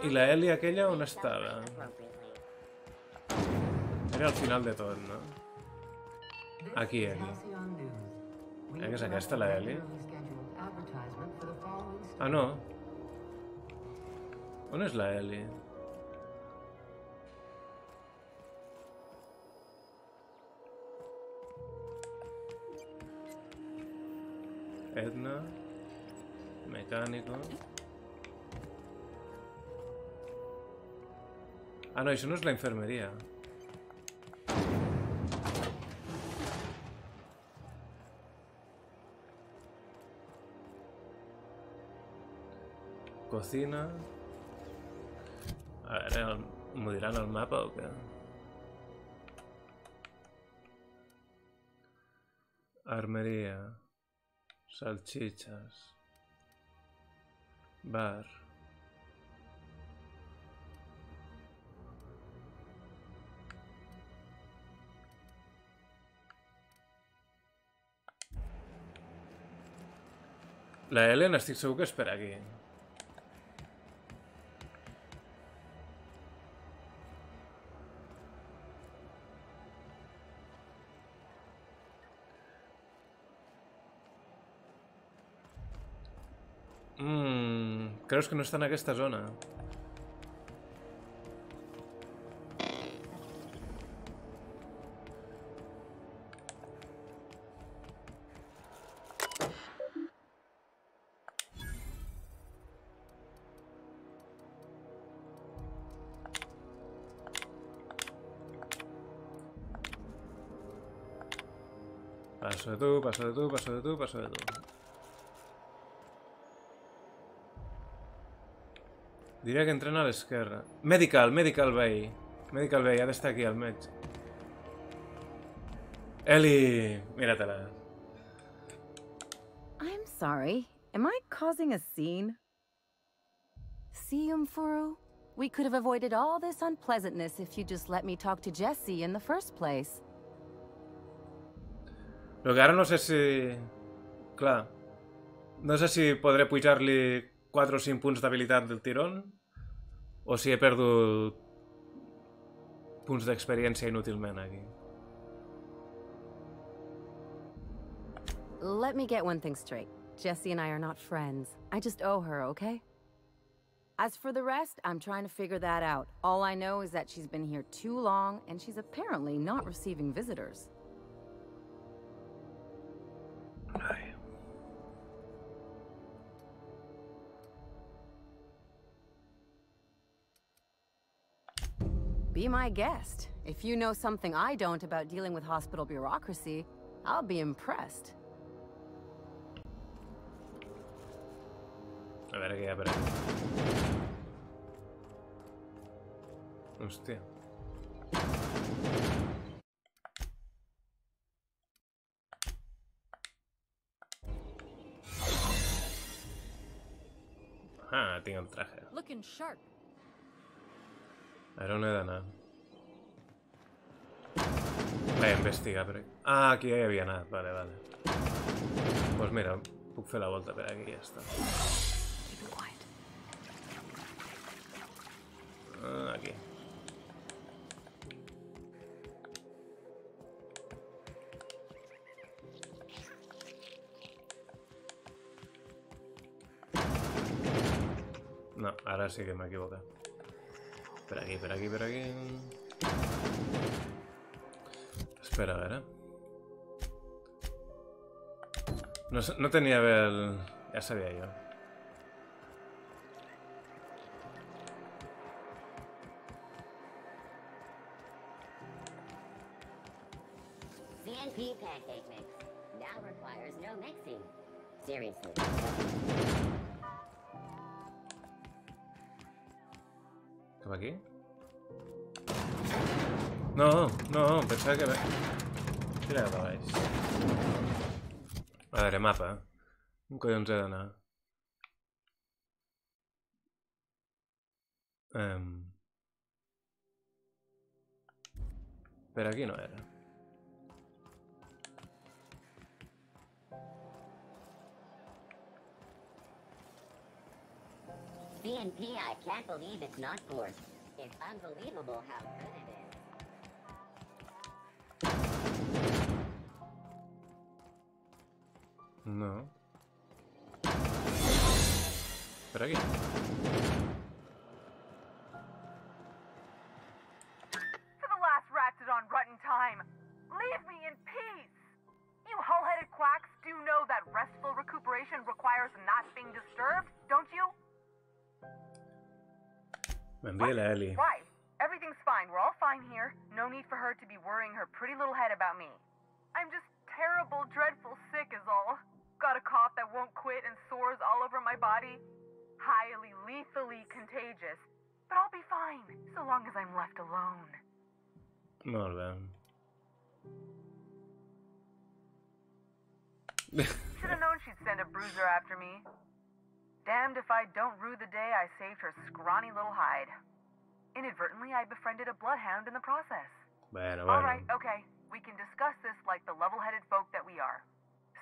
I la Ellie aquella on estava? Era al final de tot, no? Aquí, aquí. Que és aquesta, la Ellie? Ah, no. On és la Ellie? Edna. Mecánico. Ah, no, això no és la infermeria. Cocina. A veure, m'ho diran al mapa o què? Armeria. Salchichas. Bar. La Ellen estic segur que és per aquí. Creus que no està en aquesta zona? Paso de tu, paso de tu, paso de tu, paso de tu. Diria que entrena a l'esquerra. Medical, Medical Bay. Medical Bay, ha d'estar aquí, el metge. Ellie, míratela. I'm sorry. Am I causing a scene? See, Umfuru? We could have avoided all this unpleasantness if you just let me talk to Jesse in the first place. Lo que ara no sé si... Clar. No sé si podré pujar-li 4 o 5 punts d'habilitat del tirón o si he perdut punts d'experiència inútilment aquí. Let me get one thing straight. Jesse and I are not friends. I just owe her, okay? As for the rest, I'm trying to figure that out. All I know is that she's been here too long and she's apparently not receiving visitors. Be my guest. If you know something I don't about dealing with hospital bureaucracy, I'll be impressed. A ver aquí, a ver aquí. Hostia. Ah, tinc el traje. Looking sharp. Ara on he d'anar? Vaig investigar per aquí. Ah, aquí ja hi havia anat. Vale, vale. Doncs mira, puc fer la volta per aquí i ja està. Ah, aquí. No, ara sí que m'he equivocat. Per aquí, per aquí, per aquí... Espera, a veure... No tenia bé el... Ja sabia jo. CNP pancake mix now requires no mixing. Seriously. Cap aquí? No, no, pensava que... Tira cap a baix. A veure, mapa. On collons he d'anar? Per aquí no era. CNP, I can't believe it's not forced. It's unbelievable how good it is. No. Per aquí. For the last Ratdodon Rutten time, leave me in peace! You hull-headed quacks do know that restful recuperation requires not being disturbed, don't you? M'envia la Ellie. Why? Everything's fine. We're all fine here. No need for her to be worrying her pretty little head about me. I'm just terrible, dreadful sick is all. Got a cough that won't quit and sores all over my body. Highly, lethally contagious. But I'll be fine, so long as I'm left alone. Molt bé. Should have known she'd send a bruiser after me. Damned if I don't rue the day I saved her scrawny little hide. Inadvertently, I befriended a bloodhound in the process. Bueno, All right, okay. We can discuss this like the level-headed folk that we are.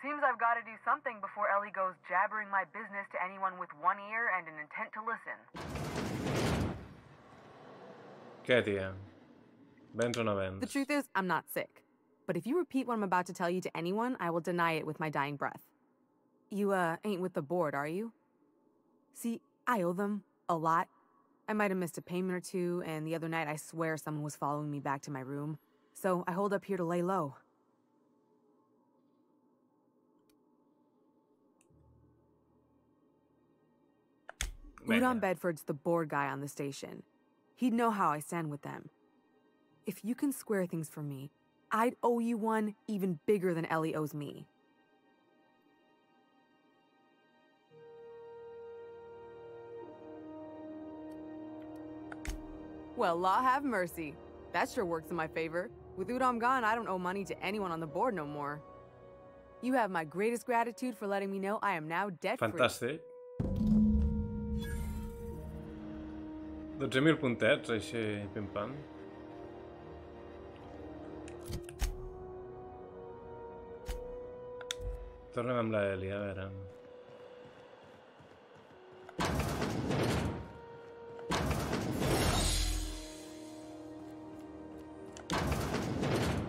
Seems I've got to do something before Ellie goes jabbering my business to anyone with one ear and an intent to listen. Què, tia? Vens o no vens? The truth is, I'm not sick. But if you repeat what I'm about to tell you to anyone, I will deny it with my dying breath. You, ain't with the board, are you? See, I owe them a lot. I might have missed a payment or two, and the other night I swear someone was following me back to my room. So I hold up here to lay low. Udon Bedford's the board guy on the station. He'd know how I stand with them. If you can square things for me, I'd owe you one even bigger than Ellie owes me. Well, law have mercy. That sure works in my favor. With Udon gone, I don't owe money to anyone on the board no more. You have my greatest gratitude for letting me know I am now debt-free. Fantàstic. 12.000 puntets, així, pim-pam. Tornem amb la Ellie, a veure.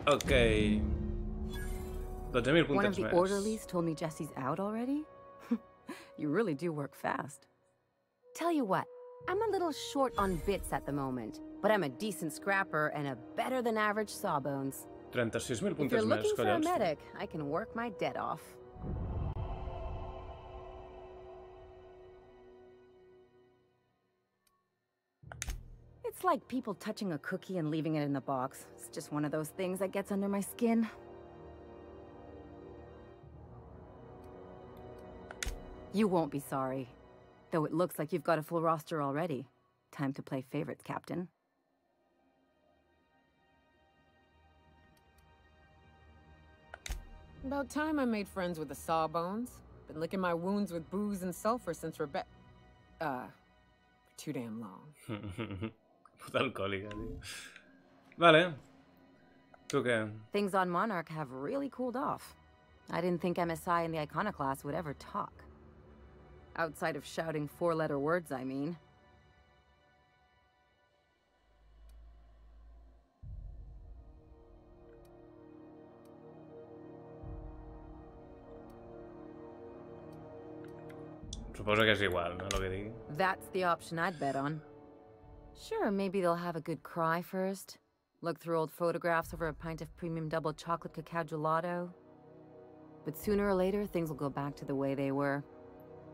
Okay. 12.000 puntets One of the més. orderlies told me Jesse's out already? You really do work fast. Tell you what, I'm a little short on bits at the moment, but I'm a decent scrapper and a better-than-average sawbones. 36.000 If puntets you're més, looking for a collons. medic, I can work my debt off. It's like people touching a cookie and leaving it in the box. It's just one of those things that gets under my skin. You won't be sorry. Though it looks like you've got a full roster already. Time to play favorites, Captain. About time I made friends with the Sawbones. Been licking my wounds with booze and sulfur since for too damn long. Puta alcohólica, tío. Vale. ¿Tú qué? Things on Monarch have really cooled off. I didn't think MSI and the Iconoclast would ever talk. Outside of shouting four-letter words, I mean. Suposo que és igual, no? Lo que digui. That's the option I'd bet on. Sure, maybe they'll have a good cry first. Look through old photographs over a pint of premium double chocolate cacao gelato. But sooner or later, things will go back to the way they were.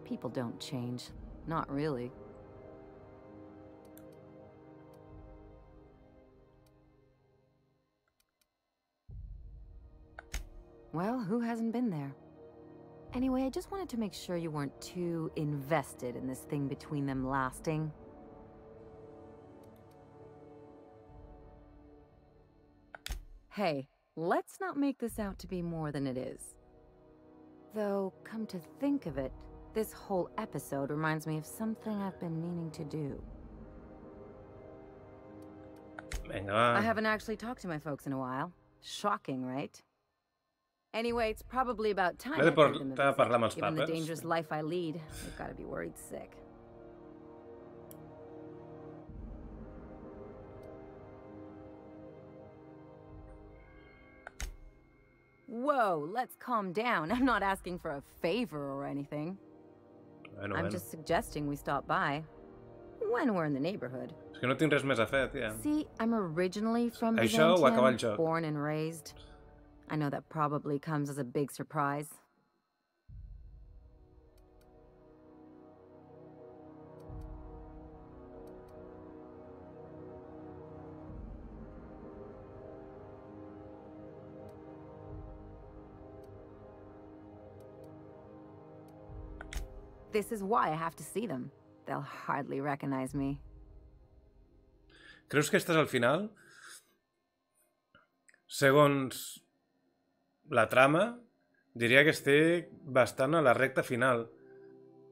People don't change. Not really. Well, who hasn't been there? Anyway, I just wanted to make sure you weren't too invested in this thing between them lasting. Hey, let's not make this out to be more than it is. Though, come to think of it, this whole episode reminds me of something I've been meaning to do. Venga, va. I haven't actually talked to my folks in a while. Shocking, right? Anyway, it's probably about time I paid them a visit. Given the dangerous life I lead, they've got to be worried sick. Whoa, let's calm down. I'm not asking for a favor or anything. I'm just suggesting we stop by when we're in the neighborhood. És que no tinc res més a fer, tia. See, I'm originally from Això ho acaba el joc. born and raised. I know that probably comes as a big surprise. This is why I have to see them. They'll hardly recognize me. Creus que estàs al final? Segons la trama, diria que estic bastant a la recta final.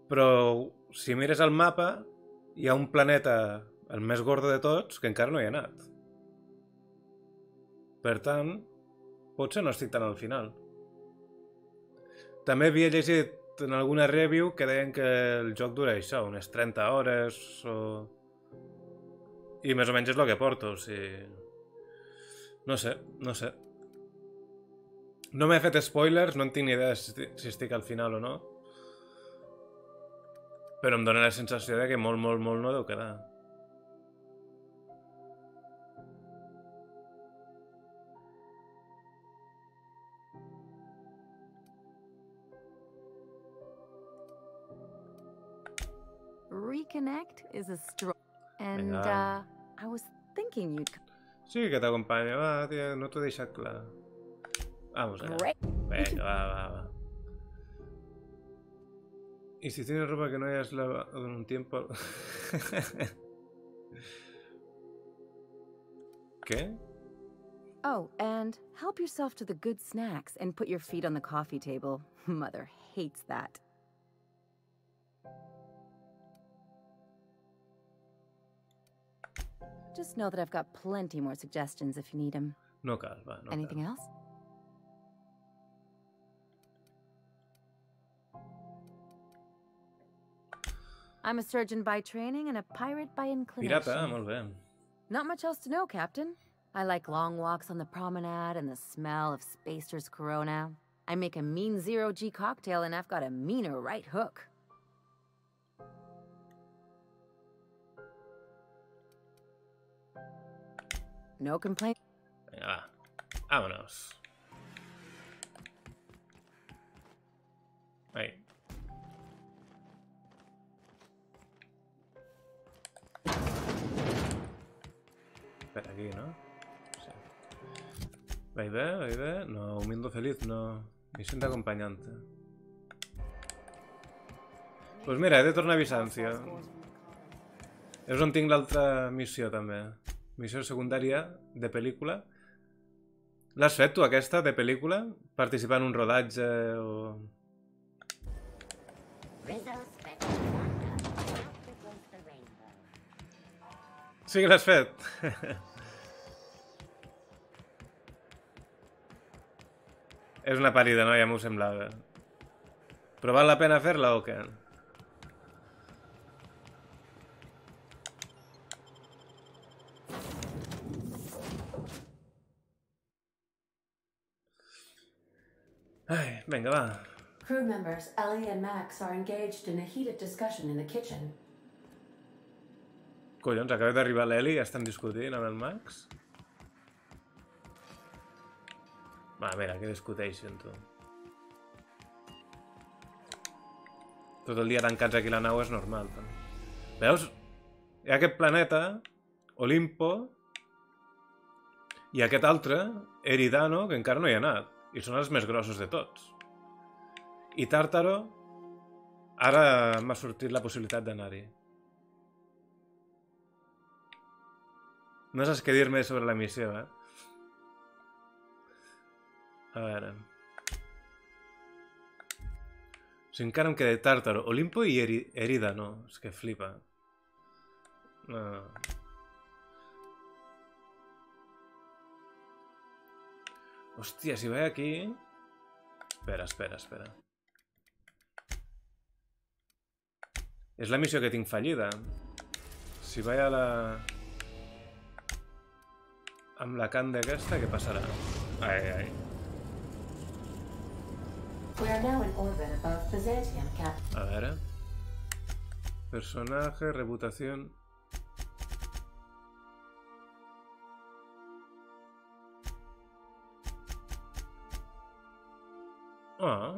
Però si mires el mapa, hi ha un planeta, el més gordo de tots, que encara no hi ha anat. Per tant, potser no estic tan al final. També havia llegit en alguna review que deien que el joc dura això, unes 30 hores o... I més o menys és el que porto, o sigui... No sé, no sé. No m'he fet spoilers, no en tinc ni idea si estic al final o no. Però em dóna la sensació de que molt no deu quedar. Reconnect is a strong... And, I was thinking you'd... Sí, que t'acompanya. Va, tia, no t'ho he deixat clar. Vamos allá. Venga, va. Y si tienes ropa que no hayas lavado en un tiempo... ¿Qué? Oh, and help yourself to the good snacks and put your feet on the coffee table. Mother hates that. Just know that I've got plenty more suggestions if you need them. No cal, va, no Anything else? I'm a surgeon by training and a pirate by inclination. Pirata, molt bé. Not much else to know, Captain. I like long walks on the promenade and the smell of Spacer's Corona. I make a mean zero-G cocktail and I've got a meaner right hook. No complaint. Venga, va. Vámonos. Ahí. Per aquí, no? Sí. Va bé? No, humildo feliz, no. Misión de acompañante. Pues mira, he de tornar a Bizància. És on tinc l'altra missió, també. Missió secundària de pel·lícula. L'has fet, tu, aquesta, de pel·lícula? Participar en un rodatge o... Sí que l'has fet. És una pàl·lida, no? Ja m'ho semblava. Però val la pena fer-la o què? Ai, vinga, va. Crew members Ellie and Max are engaged in a heated discussion in the kitchen. Collons, acaba d'arribar l'Eli i estan discutint amb el Max? Va, mira, que discuteixen, tu. Tot el dia tancats aquí a la nau és normal, tu. Veus? Hi ha aquest planeta, Olimpo, i aquest altre, Eridano, que encara no hi ha anat. I són els més grossos de tots. I Tàrtaro, ara m'ha sortit la possibilitat d'anar-hi. No saps què dir-me sobre la missió, eh? A veure... O sigui, encara em queda Tàrtaro, Olimpo i Eridano. És que flipa. No... Hòstia, si vaig aquí... Espera. És la missió que tinc fallida. Si vaig a la... Amb la canda aquesta, què passarà? Ai. A veure... Personaje, reputación... Ah.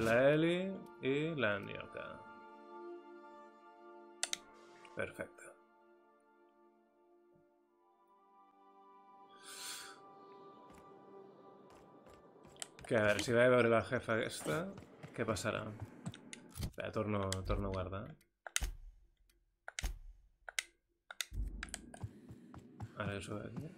La Eli i la Nyoka. Perfecte. Que a veure, si vaig a veure la jefa aquesta, què passarà? Espera, torno a guardar. Ara això aquí.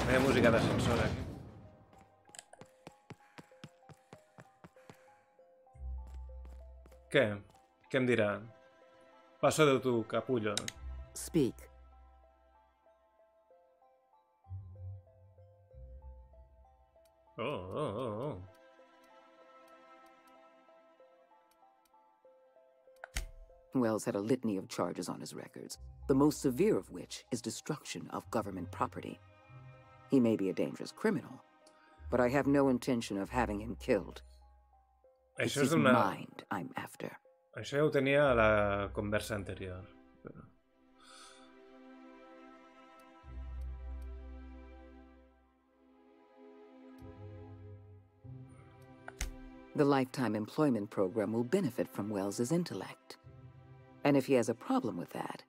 Hi ha música d'ascensor aquí. Què? Què em dirà? Paso de tu, capullo. Speak. Oh. Wells had a litany of charges on his records, the most severe of which is destruction of government property. He may be a dangerous criminal, but I have no intention of having him killed. It's his mind I'm after. Això ja ho tenia a la conversa anterior. Però... The Lifetime Employment Program will benefit from Wells's intellect. And if he has a problem with that,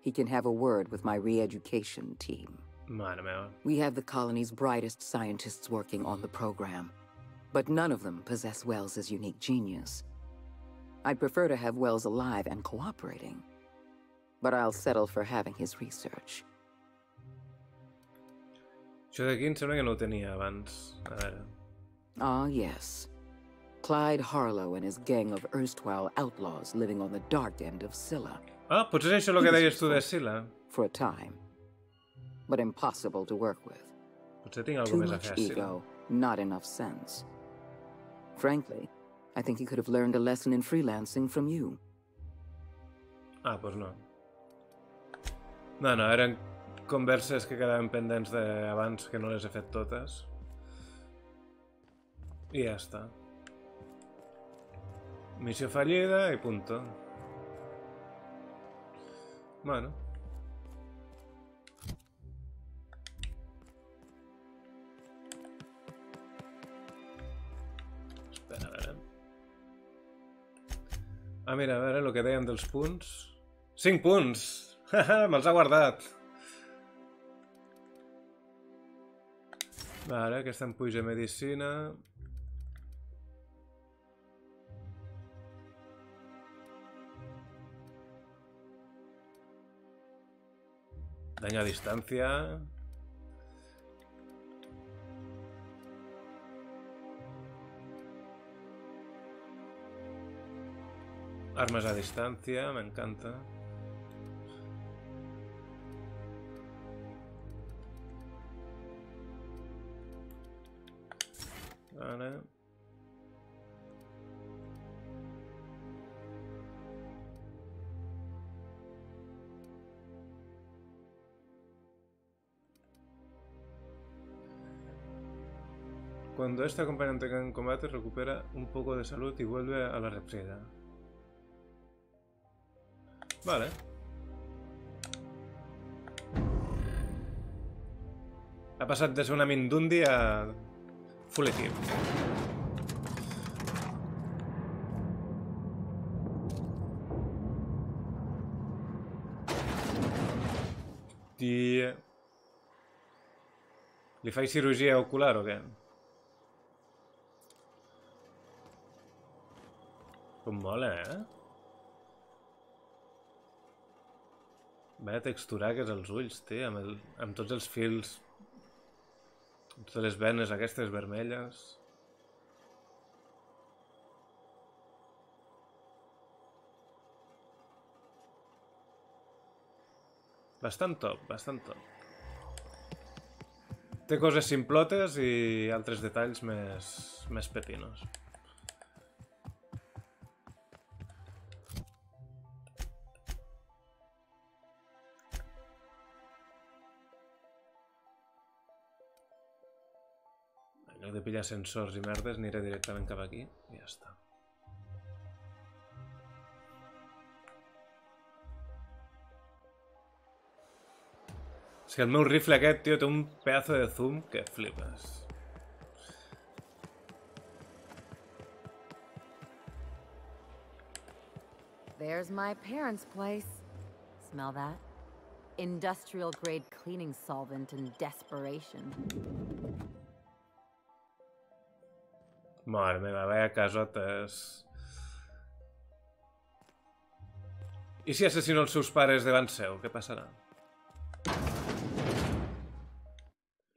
he can have a word with my re-education team. Mare meva. We have the colony's brightest scientists working on the program, but none of them possess Wells's unique genius. I'd prefer to have Wells alive and cooperating, but I'll settle for having his research. Això d'aquí em sembla que no ho tenia abans. A veure. Ah, yes. Clyde Harlow and his gang of erstwhile outlaws living on the dark end of Scylla. Ah, potser és això el que deies tu de Scylla. For a time, but impossible to work with. Potser tinc alguna més a fer a Too much ego, not enough sense. Frankly, I think he could have learned a lesson in freelancing from you. Ah, pues no. No, eren converses que quedaven pendents d'abans que no les he fet totes. I ja està. Missió fallida i punto. Bueno. Espera, a veure. Ah, mira, a veure el que dèiem dels punts. 5 punts! Me'ls ha guardat! Vale, aquesta em puja medicina. Daño a distancia. Armas a distancia, me encanta. Vale. Cuando este acompañante cae en combate, recupera un poco de salud y vuelve a la represa. Vale. Ha passat de ser una Mindundi a full equip. Tia. Li faig cirurgia ocular o què? Com mola, eh? Vaya texturar que és els ulls, té, amb tots els fils, amb totes les venes aquestes vermelles. Bastant top, bastant top. Té coses simplotes i altres detalls més pepinos. En lloc de pillar sensors i merdes, aniré directament cap aquí i ja està. És que el meu rifle aquest, tio, té un pedazo de zoom que flipes. There's my parents' place. Smell that? Industrial grade cleaning solvent in desperation. Mare meva, vaya casotes. I si assassino els seus pares davant seu, què passarà?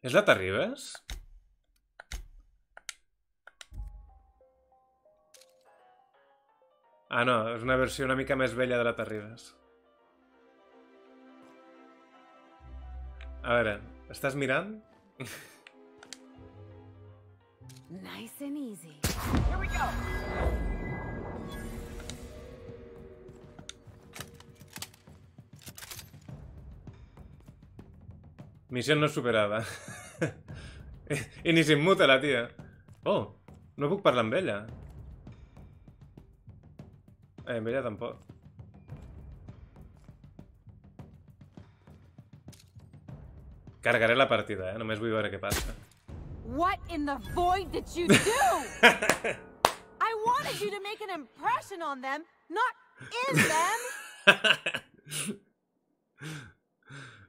És la Terribas? Ah, no, és una versió una mica més vella de la Terribas. A veure, estàs mirant? Nice and easy. Here we go. Missió no superada. I ni s'immuta la tia. Oh, no puc parlar amb ella. Amb ella tampoc. Carregaré la partida, només vull veure què passa. What in the void did you do? I wanted you to make an impression on them, not in them.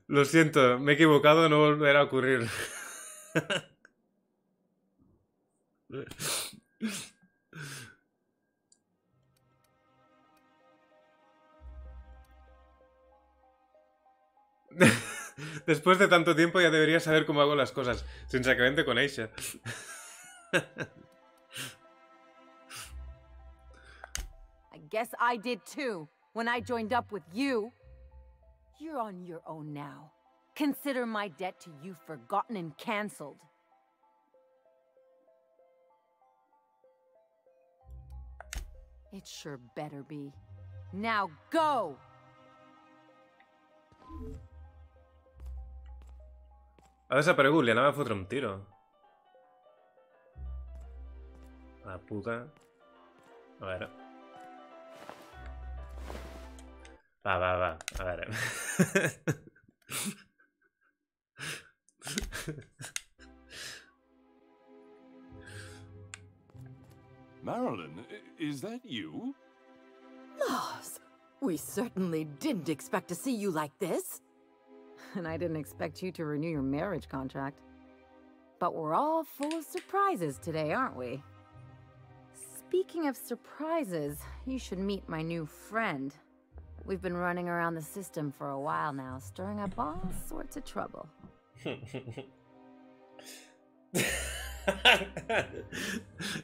Lo siento, me he equivocado, no volverá a ocurrir. Después de tanto tiempo ya debería saber cómo hago las cosas, sin sacar de conèixer. I guess I did too, when I joined up with you. You're on your own now. Consider my debt to you forgotten and cancelled. It sure better be. Now go! Ha desaparegut, li anava a fotre un tiro. La puta. A veure. Va, a veure. Marilyn, is that you? Laws, we certainly didn't expect to see you like this. And I didn't expect you to renew your marriage contract. But we're all full of surprises today, aren't we? Speaking of surprises, you should meet my new friend. We've been running around the system for a while now, stirring up all sorts of trouble.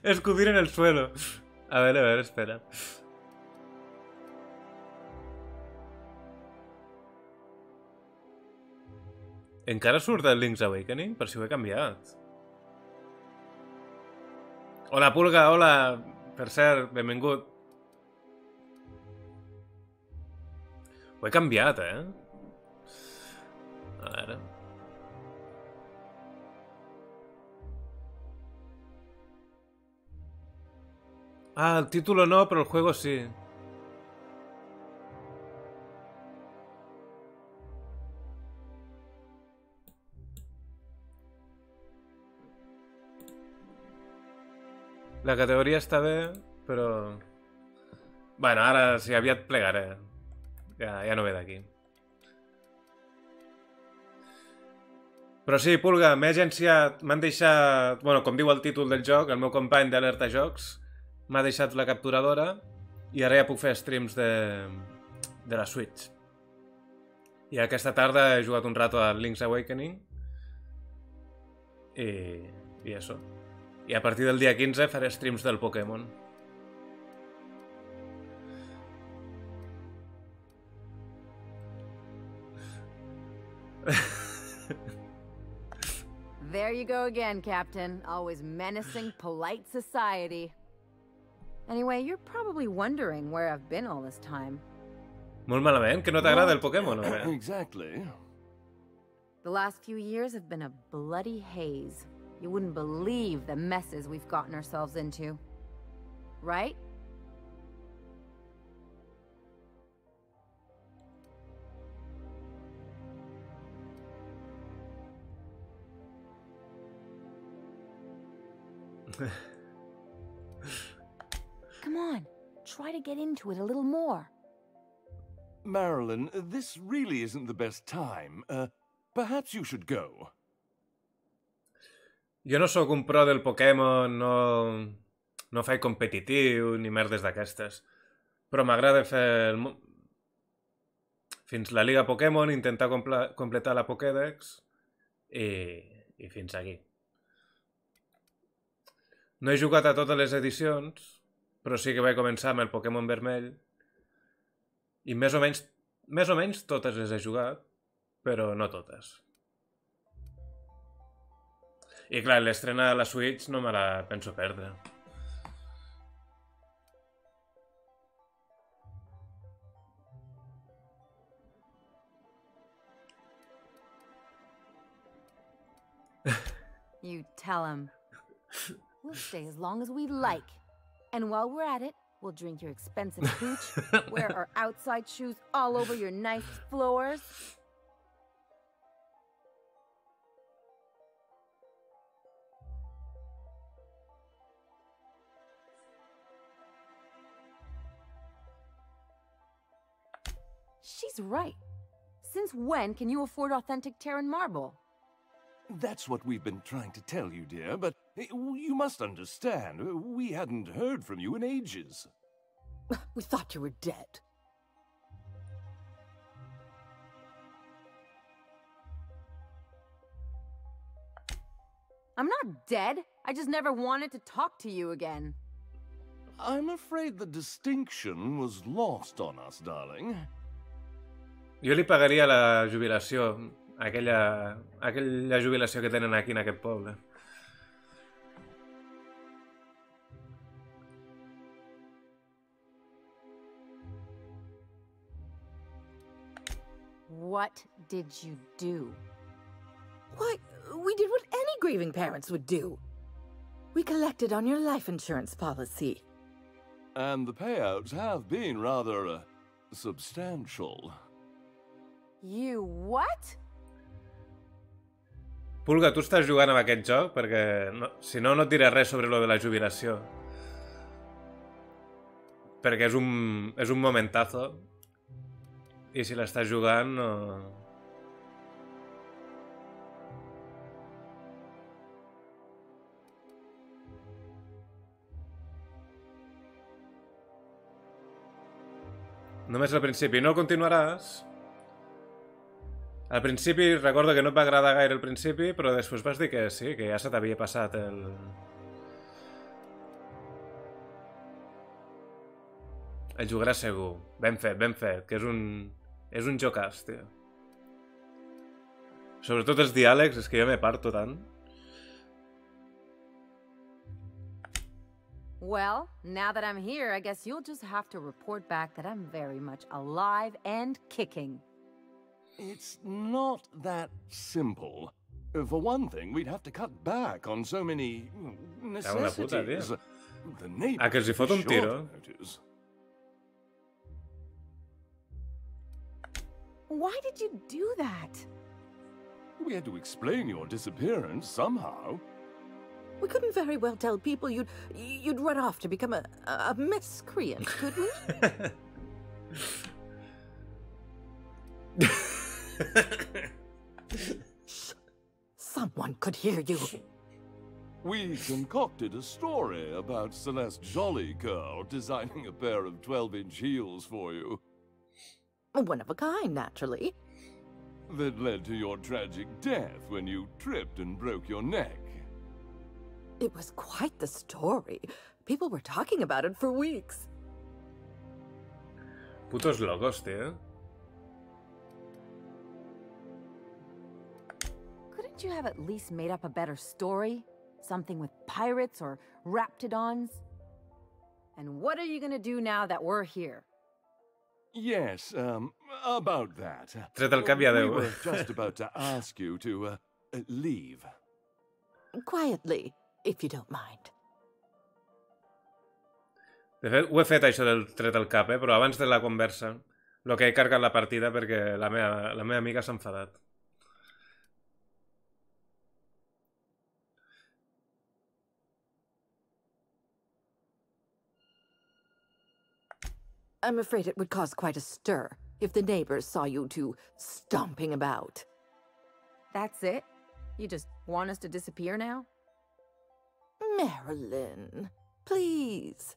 Escupir en el suelo. A ver, espera. Encara surt el Link's Awakening? Per si ho he canviat. Hola, Pulga, hola. Per cert, benvingut. Ho he canviat, eh? A veure... Ah, el título no, pero el juego sí. La categoria està bé, però... Bueno, ara si aviat plegaré. Ja no ve d'aquí. Però sí, Pulga, m'he agenciat... M'han deixat... Bueno, com diu el títol del joc, el meu company d'Alerta Jocs m'ha deixat la capturadora i ara ja puc fer streams de la Switch. I aquesta tarda he jugat un rato a Link's Awakening i això. I a partir del dia 15 faré streams del Pokémon. There you go again, Captain. Always menacing polite society. Anyway, you're probably wondering where I've been all this time. Molt malament, que no t'agrada el Pokémon, o què? Exactly. The last few years have been a bloody haze. You wouldn't believe the messes we've gotten ourselves into. Right? Come on, try to get into it a little more. Marilyn, this really isn't the best time. Perhaps you should go. Jo no sóc un pro del Pokémon, no faig competitiu ni merdes d'aquestes. Però m'agrada fer fins la Liga Pokémon, intentar completar la Pokédex i fins aquí. No he jugat a totes les edicions, però sí que vaig començar amb el Pokémon vermell i més o menys totes les he jugat, però no totes. I clar, l'estrena a la Switch no me la penso perdre. You tell him. We'll stay as long as we like. And while we're at it, we'll drink your expensive hooch, wear our outside shoes all over your nice floors. She's right. Since when can you afford authentic Terran marble? That's what we've been trying to tell you, dear, but you must understand, we hadn't heard from you in ages. We thought you were dead. I'm not dead. I just never wanted to talk to you again. I'm afraid the distinction was lost on us, darling. Jo li pagaria la jubilació, aquella jubilació que tenen aquí en aquest poble. What did you do? Why, we did what any grieving parents would do. We collected on your life insurance policy. And the payouts have been rather, substantial. You what? Pulga, tu estàs jugant amb aquest joc? Perquè no, si no, no et diré res sobre lo de la jubilació. Perquè és un momentazo. I si l'estàs jugant, no... Només al principi. No el continuaràs? Al principi recordo que no et va agradar gaire al principi, però després vas dir que sí, que ja se t'havia passat el... El jugaràs segur. Ben fet, que és un jocàs, tio. Sobretot els diàlegs, és que jo me parto tant. Well, now that I'm here, I guess you'll just have to report back that I'm very much alive and kicking. It's not that simple. For one thing, we'd have to cut back on so many necessities. The neighbors que els hi fot un tiro. Why did you do that? We had to explain your disappearance somehow. We couldn't very well tell people you'd run off to become a miscreant, could we? Shh. Someone could hear you. We concocted a story about Celeste Jollycurl designing a pair of 12-inch heels for you. One of a kind, naturally. That led to your tragic death when you tripped and broke your neck. It was quite the story. People were talking about it for weeks. Putos locos, tío. Couldn't you have at least made up a better story? Something with pirates or raptidons? And what are you gonna do now that we're here? Yes, about that. Tret el cap i adeu. We were just about to ask you to, leave. Quietly, if you don't mind. De fet, ho he fet, això del tret el cap, però abans de la conversa. Lo que he cargat la partida perquè la meva amiga s'ha enfadat. I'm afraid it would cause quite a stir if the neighbors saw you two stomping about. That's it? You just want us to disappear now? Marilyn, please.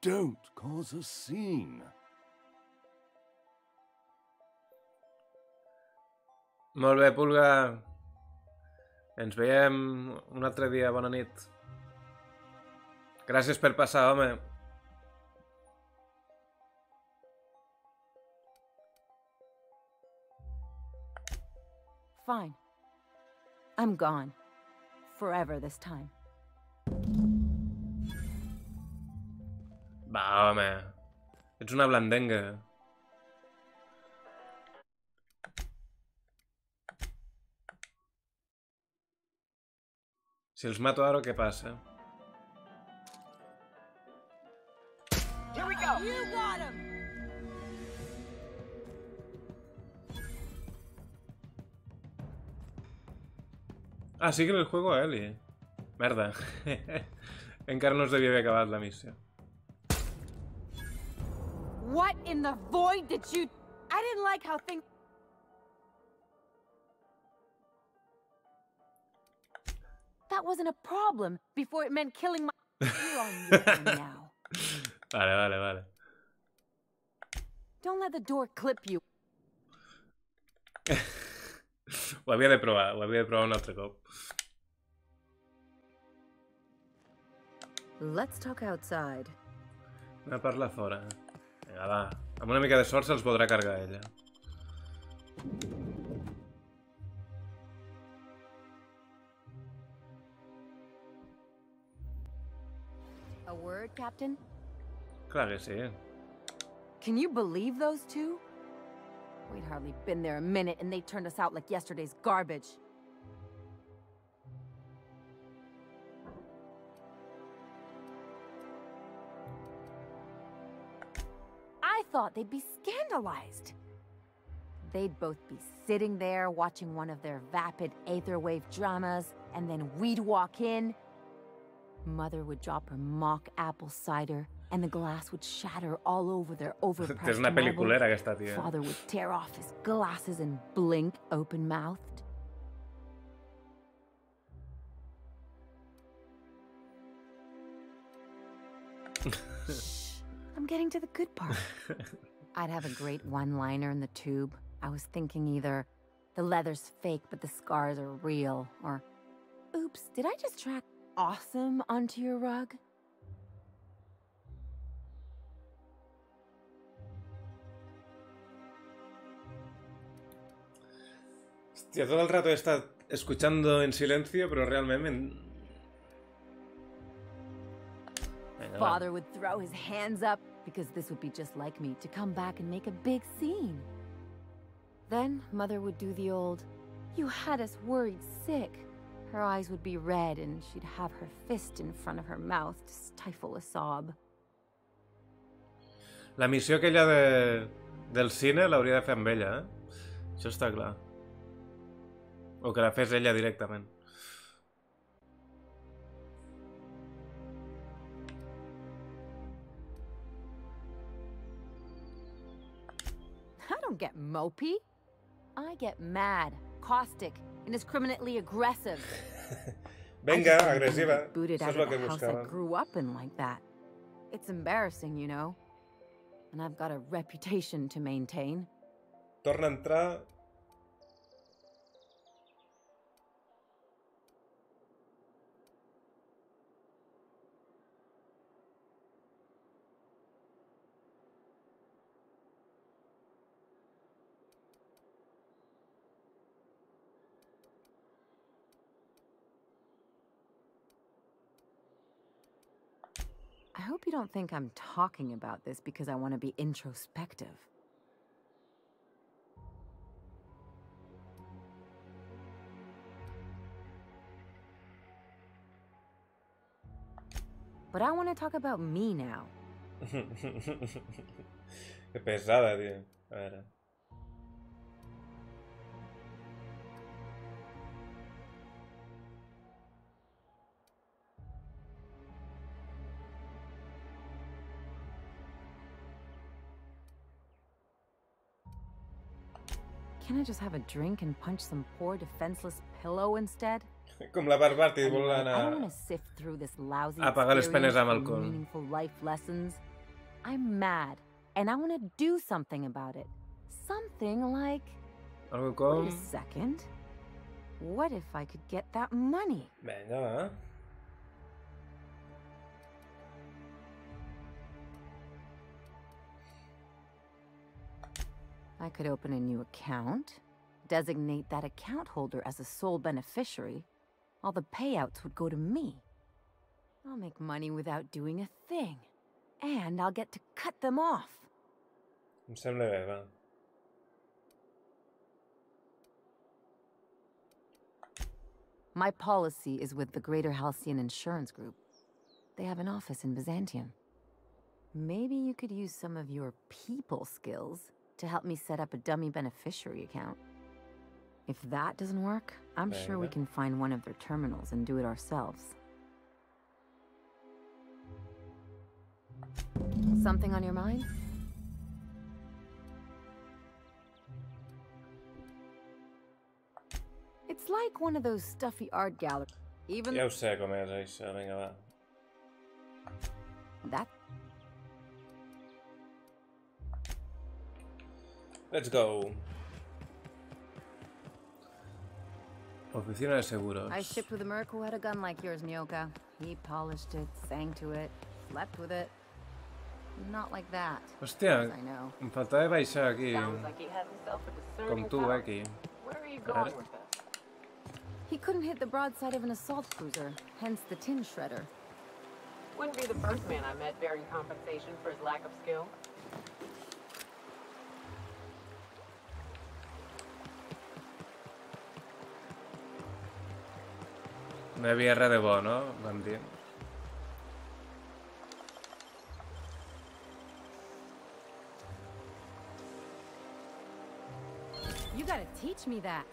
Don't cause a scene. Molt bé, Pulga. Ens veiem un altre dia. Bona nit. Gràcies per passar, home. Fine. I'm gone. Forever this time. Va, home. Ets una blandenga. Si els mato ara, què passa? Here we go! You got him! Ah, sigue el juego a Ellie. Merda. Encara no es devia haver acabat la missió. What in the void did you... I didn't like how things... That wasn't a problem before it meant killing my... You're on your own now. Vale. Don't let the door clip you. Ho havia de provar un altre cop. Let's talk outside. Anem a parlar fora. Vinga, va. Amb una mica de sort se'ls podrà cargar ella. A word, Captain? Clar que sí. Can you believe those two? We'd hardly been there a minute and they turned us out like yesterday's garbage. I thought they'd be scandalized. They'd both be sitting there watching one of their vapid aetherwave dramas, and then we'd walk in. Mother would drop her mock apple cider, and the glass would shatter all over their overpriced una peliculera marble. aquesta tia. Father would tear off his glasses and blink open-mouthed. Shh, I'm getting to the good part. I'd have a great one-liner in the tube. I was thinking either, the leather's fake but the scars are real, or, oops, did I just track awesome onto your rug? Hostia, todo el rato he estado escuchando en silencio, pero realmente... Venga, Father would throw his hands up, because this would be just like me, to come back and make a big scene. Then Mother would do the old, "You had us worried sick." Her eyes would be red and she'd have her fist in front of her mouth to stifle a sob. La missió aquella del cine l'hauria de fer amb ella, Això està clar. O que la fes ella directament. I don't get mopey. I get mad, caustic, indiscriminately aggressive. Venga, agresiva. Booted Eso out es lo of que the house I buscaba. grew up in like that. It's embarrassing, you know. And I've got a reputation to maintain. Torna a entrar. I hope you don't think I'm talking about this because I want to be introspective. But I want to talk about me now. Qué pesada, tío. A ver. Can I just have a drink and punch some poor defenseless pillow instead? Com la Barbati vol I anar don't want to sift through this lousy a pagar les penes amb experience for alcohol. meaningful life lessons. I'm mad, and I want to do something about it. Something like... Algo com... Wait a second. What if I could get that money? Venga, va. I could open a new account, designate that account holder as a sole beneficiary. All the payouts would go to me. I'll make money without doing a thing. And I'll get to cut them off. Em sembla bé, va. My policy is with the Greater Halcyon Insurance Group. They have an office in Byzantium. Maybe you could use some of your people skills to help me set up a dummy beneficiary account. If that doesn't work, I'm sure we can find one of their terminals and do it ourselves. Something on your mind? It's like one of those stuffy art galleries. Even Ja ho sé com és això, vinga, va. that Let's go. Oficina de seguros. I shipped with a merc who had a gun like yours, Nyoka. He polished it, sang to it, slept with it. Not like that. Hòstia, I know. em faltava baixar aquí. Sounds like he has himself a Com discerning tu, power. aquí. Where are you A going veure. with this? He couldn't hit the broadside of an assault cruiser, hence the tin shredder. Wouldn't be the first man I met bearing compensation for his lack of skill. No hi havia res de bo, no? Vam dir. You gotta teach me that.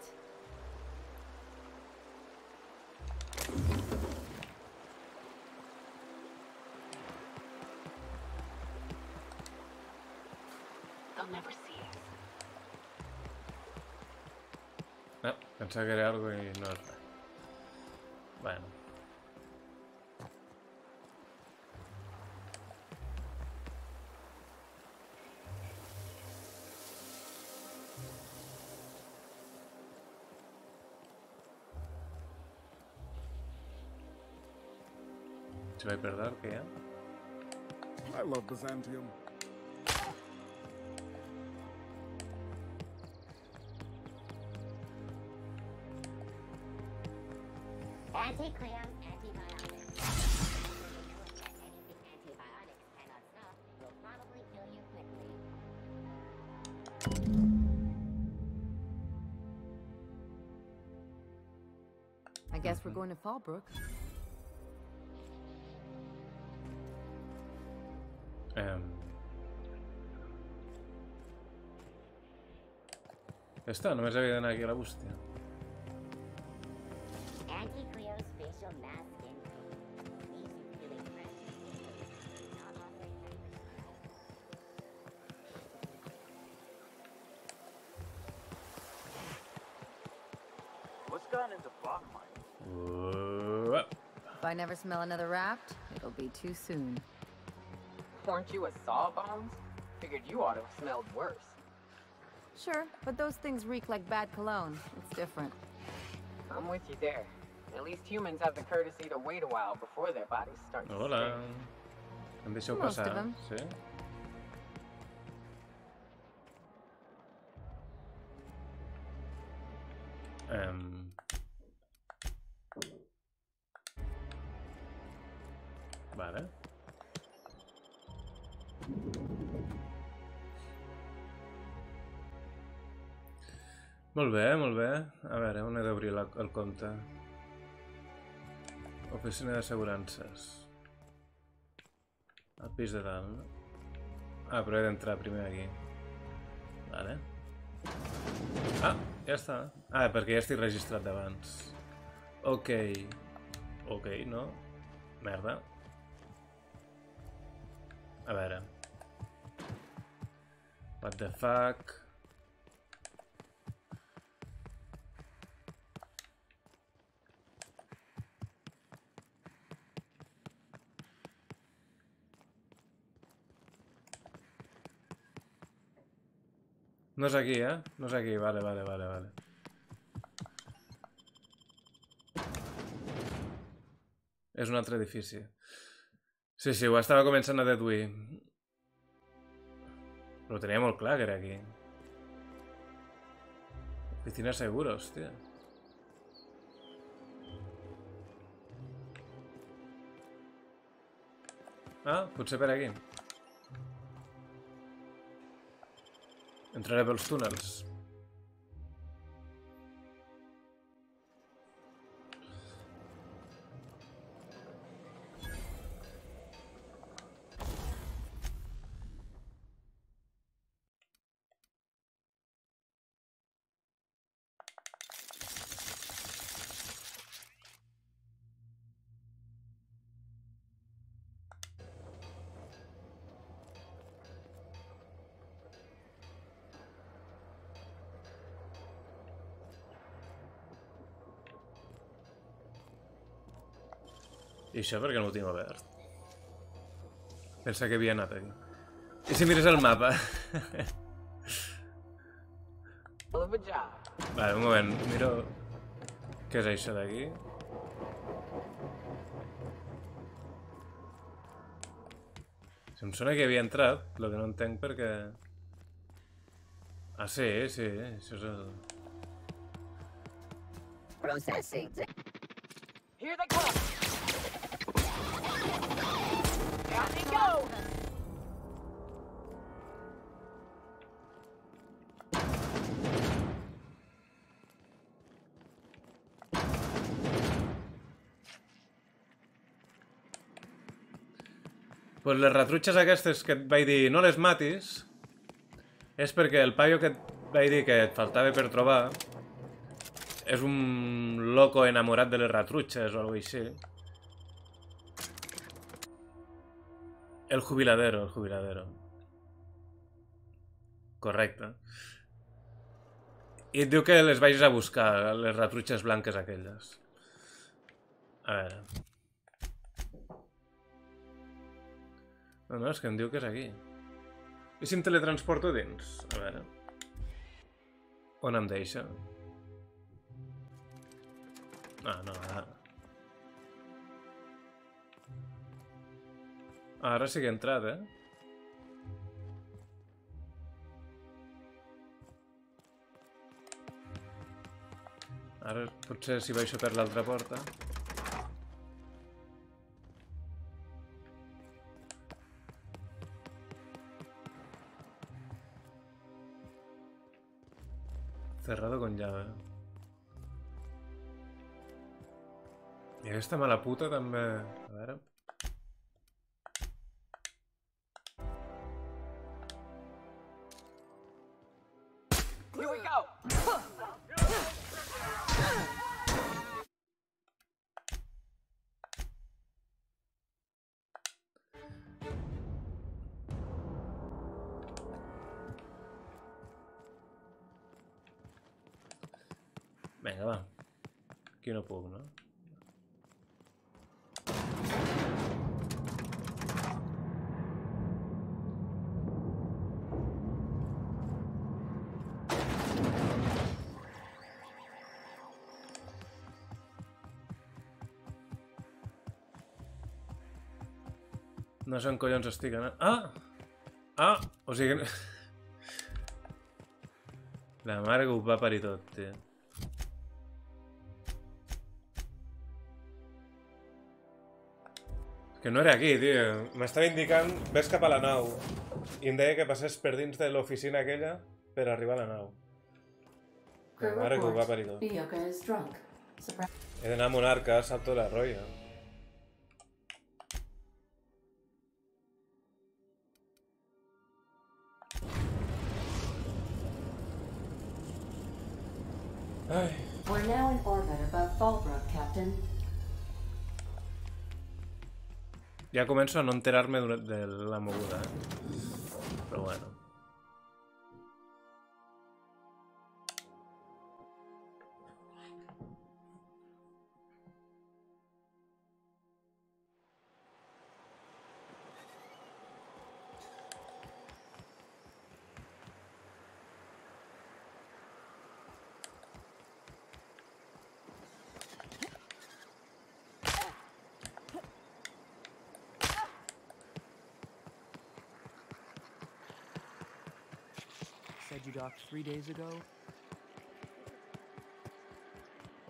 They'll never see us. No, pensava que era algo i no és res. Bueno. Si vaig perdre, què hi ha? I love Byzantium. Anti-Cleum, antibiotics. Anything antibiotics cannot stop will probably kill you quickly. I guess we're going to Fallbrook. Ja està, només havia d'anar aquí a la bústia. Anti-Cleo's facial mask in leaves you feeling fresh. Not offering 10%. What's gotten into Bach mining? If I never smell another raft, it'll be too soon. Weren't you a sawbones? Figured you ought to have smelled worse. Sure, but those things reek like bad cologne. It's different. I'm with you there. At least humans have the courtesy to wait a while before their bodies start to Hola. Em deixeu Most passar, of them. sí? Vale. Molt bé, molt bé. A veure, on he d'obrir el compte? Oficina d'assegurances. Al pis de dalt, no? Ah, però he d'entrar primer aquí. Vale. Ah, ja està. Ah, perquè ja estic registrat d'abans. Ok. Ok, no? Merda. A veure. What the fuck? No és aquí, eh? No és aquí, vale. És un altre edifici. Sí, ho estava començant a deduir. Però ho tenia molt clar que era aquí. Oficina segura, hòstia. Ah, potser per aquí. Entraré pels túnels. I això perquè no ho tinc obert. Pensa que havia anat aquí. I si mires el mapa? Vale, un moment, miro... Què és això d'aquí? Em sona que havia entrat, el que no entenc perquè... Ah, sí, això és el... Processing. Here they come! Down they go! Pues les retrutxes aquestes que et vaig dir no les matis és perquè el paio que et vaig dir que et faltava per trobar és un loco enamorat de les retrutxes o alguna cosa així. El jubiladero, el jubiladero. Correcte. I et diu que les vagis a buscar, les retrutxes blanques aquelles. A veure. No, és que em diu que és aquí. I si em teletransporto dins? A veure. On em deixa? Ah, no, ara. Ara sí que he entrat, eh? Ara potser si baixo per l'altra porta. Cerrado con llave. I aquesta mala puta també... A veure... Here we go! Vinga, va. Aquí no puc, no? No sé on collons estic anant. Ah! Ah! O sigui... La mare que ho va parir tot, tio. Que no era aquí, tio. M'estava indicant, ves cap a la nau. I em deia que passés per dins de l'oficina aquella per arribar a la nau. La mare que ho va parir tot. He d'anar a Monarca, salto la roya. Ai. We're now in orbit above Fallbrook, Captain. Ja començo a no enterar-me de la moguda, però bueno. You docked 3 days ago.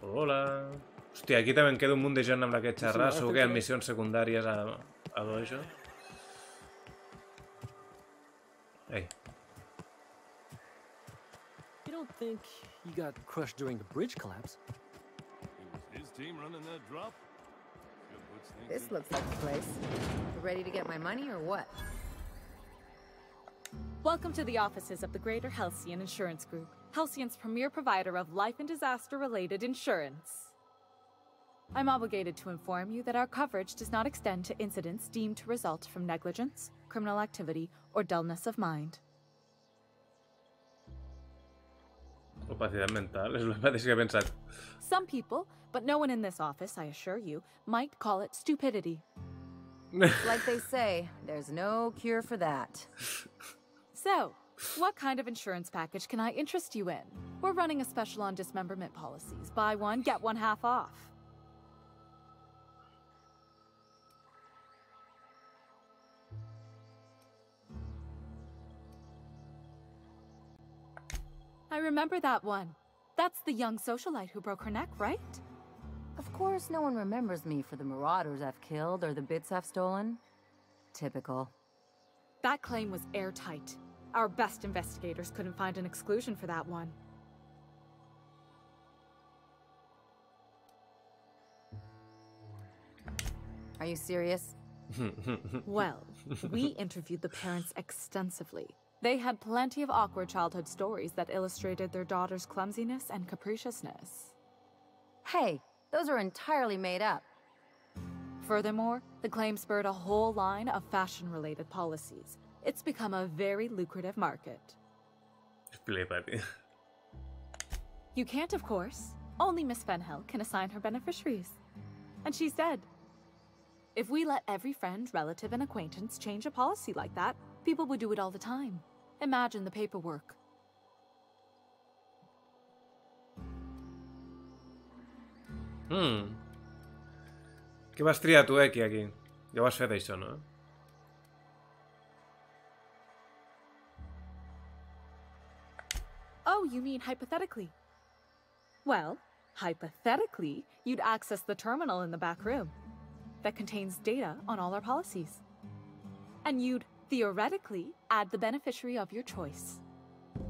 Hola. Hòstia, aquí també em queda un munt de gent amb la que xerrar. Segur que hi ha missions secundàries a dojo. Ei. You don't think you got crushed during the bridge collapse? It was his team running that drop. This looks like the place. You ready to get my money or what? Welcome to the offices of the Greater Halcyon Insurance Group, Halcyon's premier provider of life and disaster-related insurance. I'm obligated to inform you that our coverage does not extend to incidents deemed to result from negligence, criminal activity, or dullness of mind. Opacidad mental, és el mateix que he pensat. Some people, but no one in this office, I assure you, might call it stupidity. Like they say, there's no cure for that. So, what kind of insurance package can I interest you in? We're running a special on dismemberment policies. Buy one, get one half off. I remember that one. That's the young socialite who broke her neck, right? Of course, no one remembers me for the marauders I've killed or the bits I've stolen. Typical. That claim was airtight. Our best investigators couldn't find an exclusion for that one. Are you serious? Well, we interviewed the parents extensively. They had plenty of awkward childhood stories that illustrated their daughter's clumsiness and capriciousness. Hey, those are entirely made up. Furthermore, the claim spurred a whole line of fashion-related policies. It's become a very lucrative market. You can't, of course. Only Miss Fenhill can assign her beneficiaries. And she's dead. If we let every friend, relative, and acquaintance change a policy like that, people would do it all the time. Imagine the paperwork. Què vas triar tu, aquí? Ja ho has fet, això, no? Oh, you mean hypothetically? Well, hypothetically, you'd access the terminal in the back room that contains data on all our policies. And you'd, theoretically, add the beneficiary of your choice.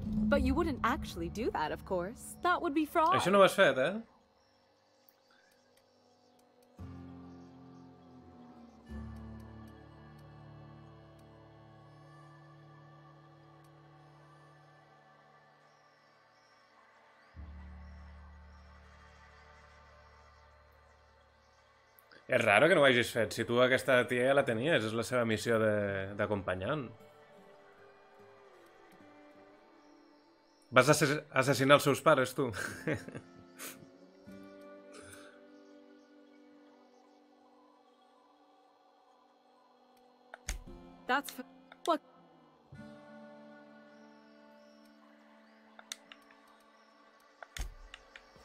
But you wouldn't actually do that, of course. That would be fraud. Això no ho has fet, eh? És raro que no ho hagis fet. Si tu aquesta tia ja la tenies, és la seva missió d'acompanyant. Vas assassinar els seus pares, tu. That's what.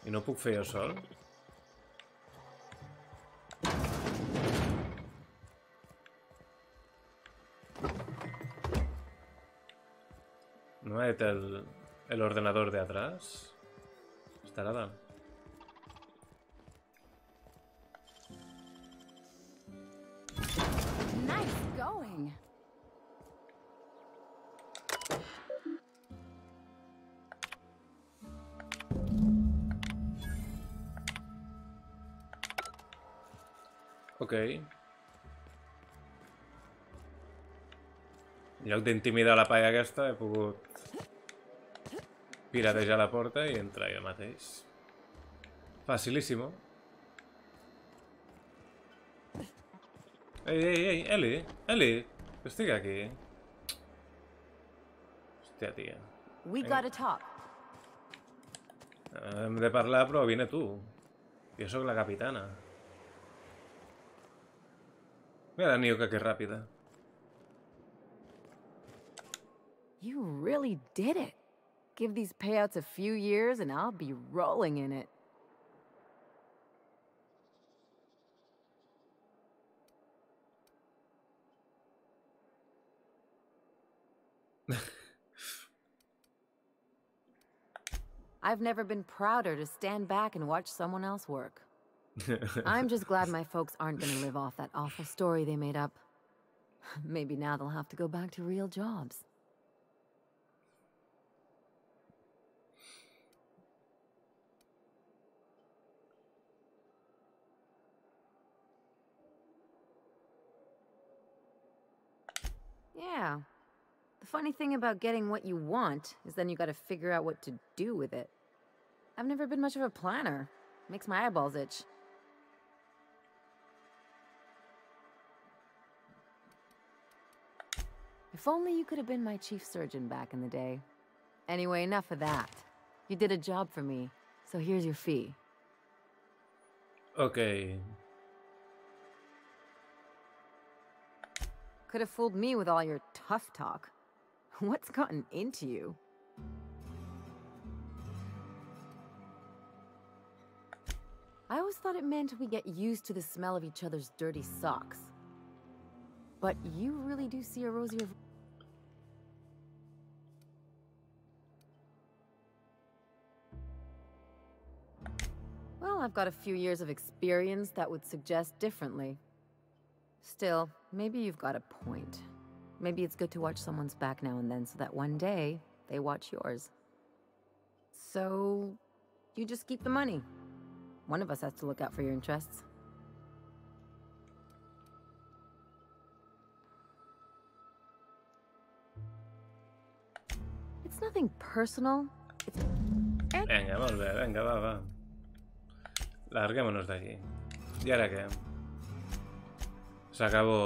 I no puc fer jo sol? ¿No es el ordenador de atrás? Estará dando. Nice going. Ok. En lloc d'intimidar la paia aquesta, he pogut piratejar la porta i entrar jo mateix. Facilíssimo. Ei, Eli, que estic aquí. Hòstia, tia. We gotta talk. Hem de parlar, però vine tu. Jo sóc la capitana. Mira la Niuka, que ràpida. You really did it. Give these payouts a few years and I'll be rolling in it. I've never been prouder to stand back and watch someone else work. I'm just glad my folks aren't gonna live off that awful story they made up. Maybe now they'll have to go back to real jobs. Yeah. The funny thing about getting what you want is then you gotta figure out what to do with it. I've never been much of a planner. Makes my eyeballs itch. If only you could have been my chief surgeon back in the day. Anyway, enough of that. You did a job for me, so here's your fee. Okay. Could have fooled me with all your tough talk. What's gotten into you? I always thought it meant we get used to the smell of each other's dirty socks. But you really do see a rosier... Well, I've got a few years of experience that would suggest differently. Still, maybe you've got a point. Maybe it's good to watch someone's back now and then so that one day they watch yours. So, you just keep the money. One of us has to look out for your interests. It's nothing personal. Vinga, molt bé, vinga, va. Larguémonos d'aquí. I ara què? S'acabó,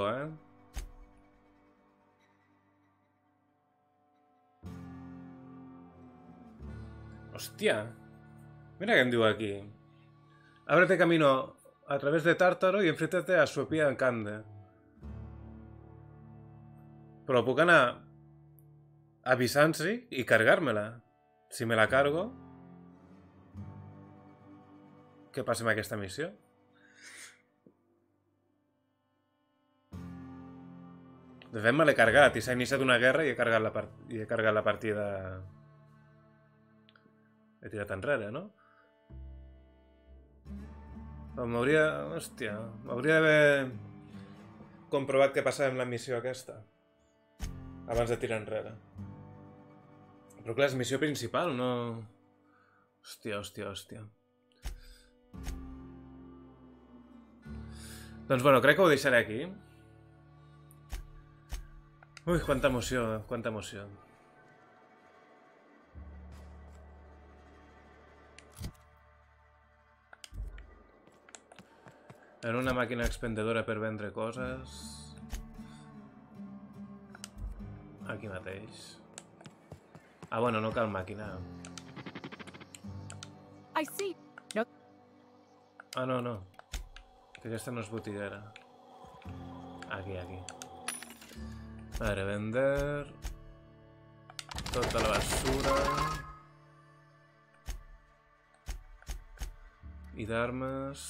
Hòstia. Mira què em diu aquí. Ábrete camino a través de Tártaro y enfréntate a Sofía en Cande. Però puc anar a Bizanci i cargar-me-la. Si me la cargo... Què passa amb aquesta missió? De fet, me l'he cargat i s'ha iniciat una guerra i he cargat la partida... He tirat enrere, no? Però m'hauria... Hòstia, m'hauria d'haver comprovat què passava amb la missió aquesta abans de tirar enrere. Però clar, és missió principal, no... Hòstia. Doncs bueno, crec que ho deixaré aquí. Ui, quanta emoció. En una màquina expendedora per vendre coses. Aquí mateix. Ah, bueno, no cal màquina. I see. No. Ah, no. Que aquesta no és botiguera. Aquí. Vale, vender... Tota la basura... I d'armes...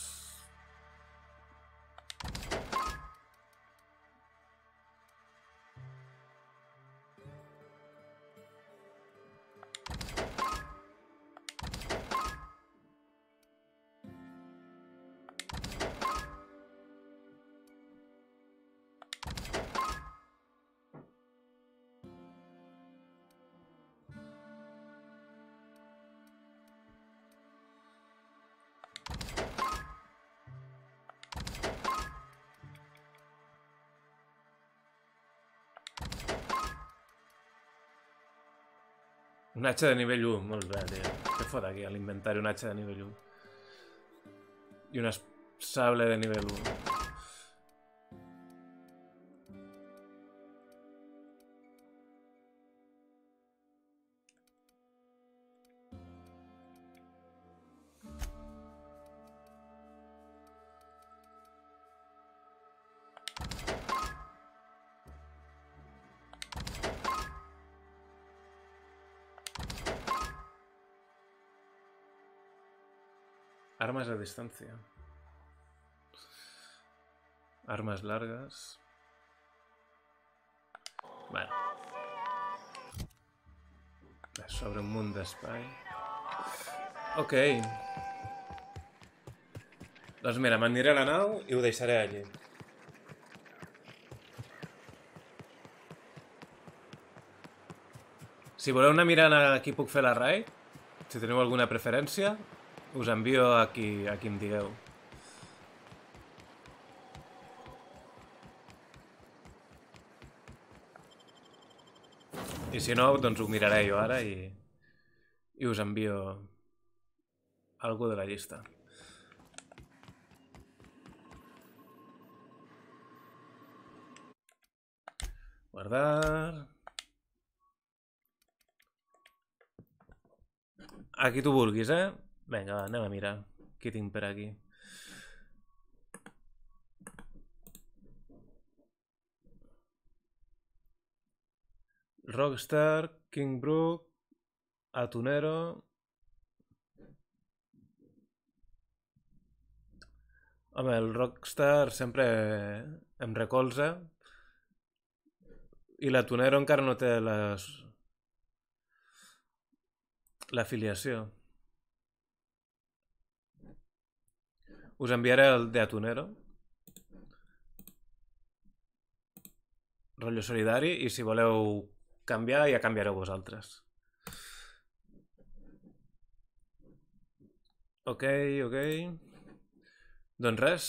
Un atxa de nivell 1, molt bé, tio. Què fot aquí a l'inventari un atxa de nivell 1? I un sable de nivell 1. Armas a distancia. Armas largas. Bueno. Sobre un munt d'espai. Ok. Doncs mira, m'aniré a la nau i ho deixaré allí. Si voleu anar mirant a qui puc fer la raid, si teniu alguna preferència, us envio a qui em digueu. I si no, doncs ho miraré jo ara i us envio algú de la llista. Guardar... Aquí tu vulguis, Vinga, va, anem a mirar què tinc per aquí. Rockstar, King Brook, Atunero... Home, el Rockstar sempre em recolza i l'Atunero encara no té l'afiliació. Us enviaré el de Atunero. Rotllo solidari, i si voleu canviar, ja canviareu vosaltres. Ok. Doncs res.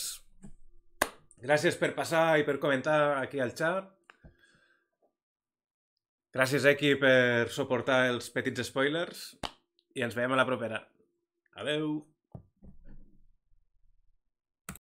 Gràcies per passar i per comentar aquí al xat. Gràcies, Eki, per suportar els petits spoilers i ens veiem a la propera. Adeu!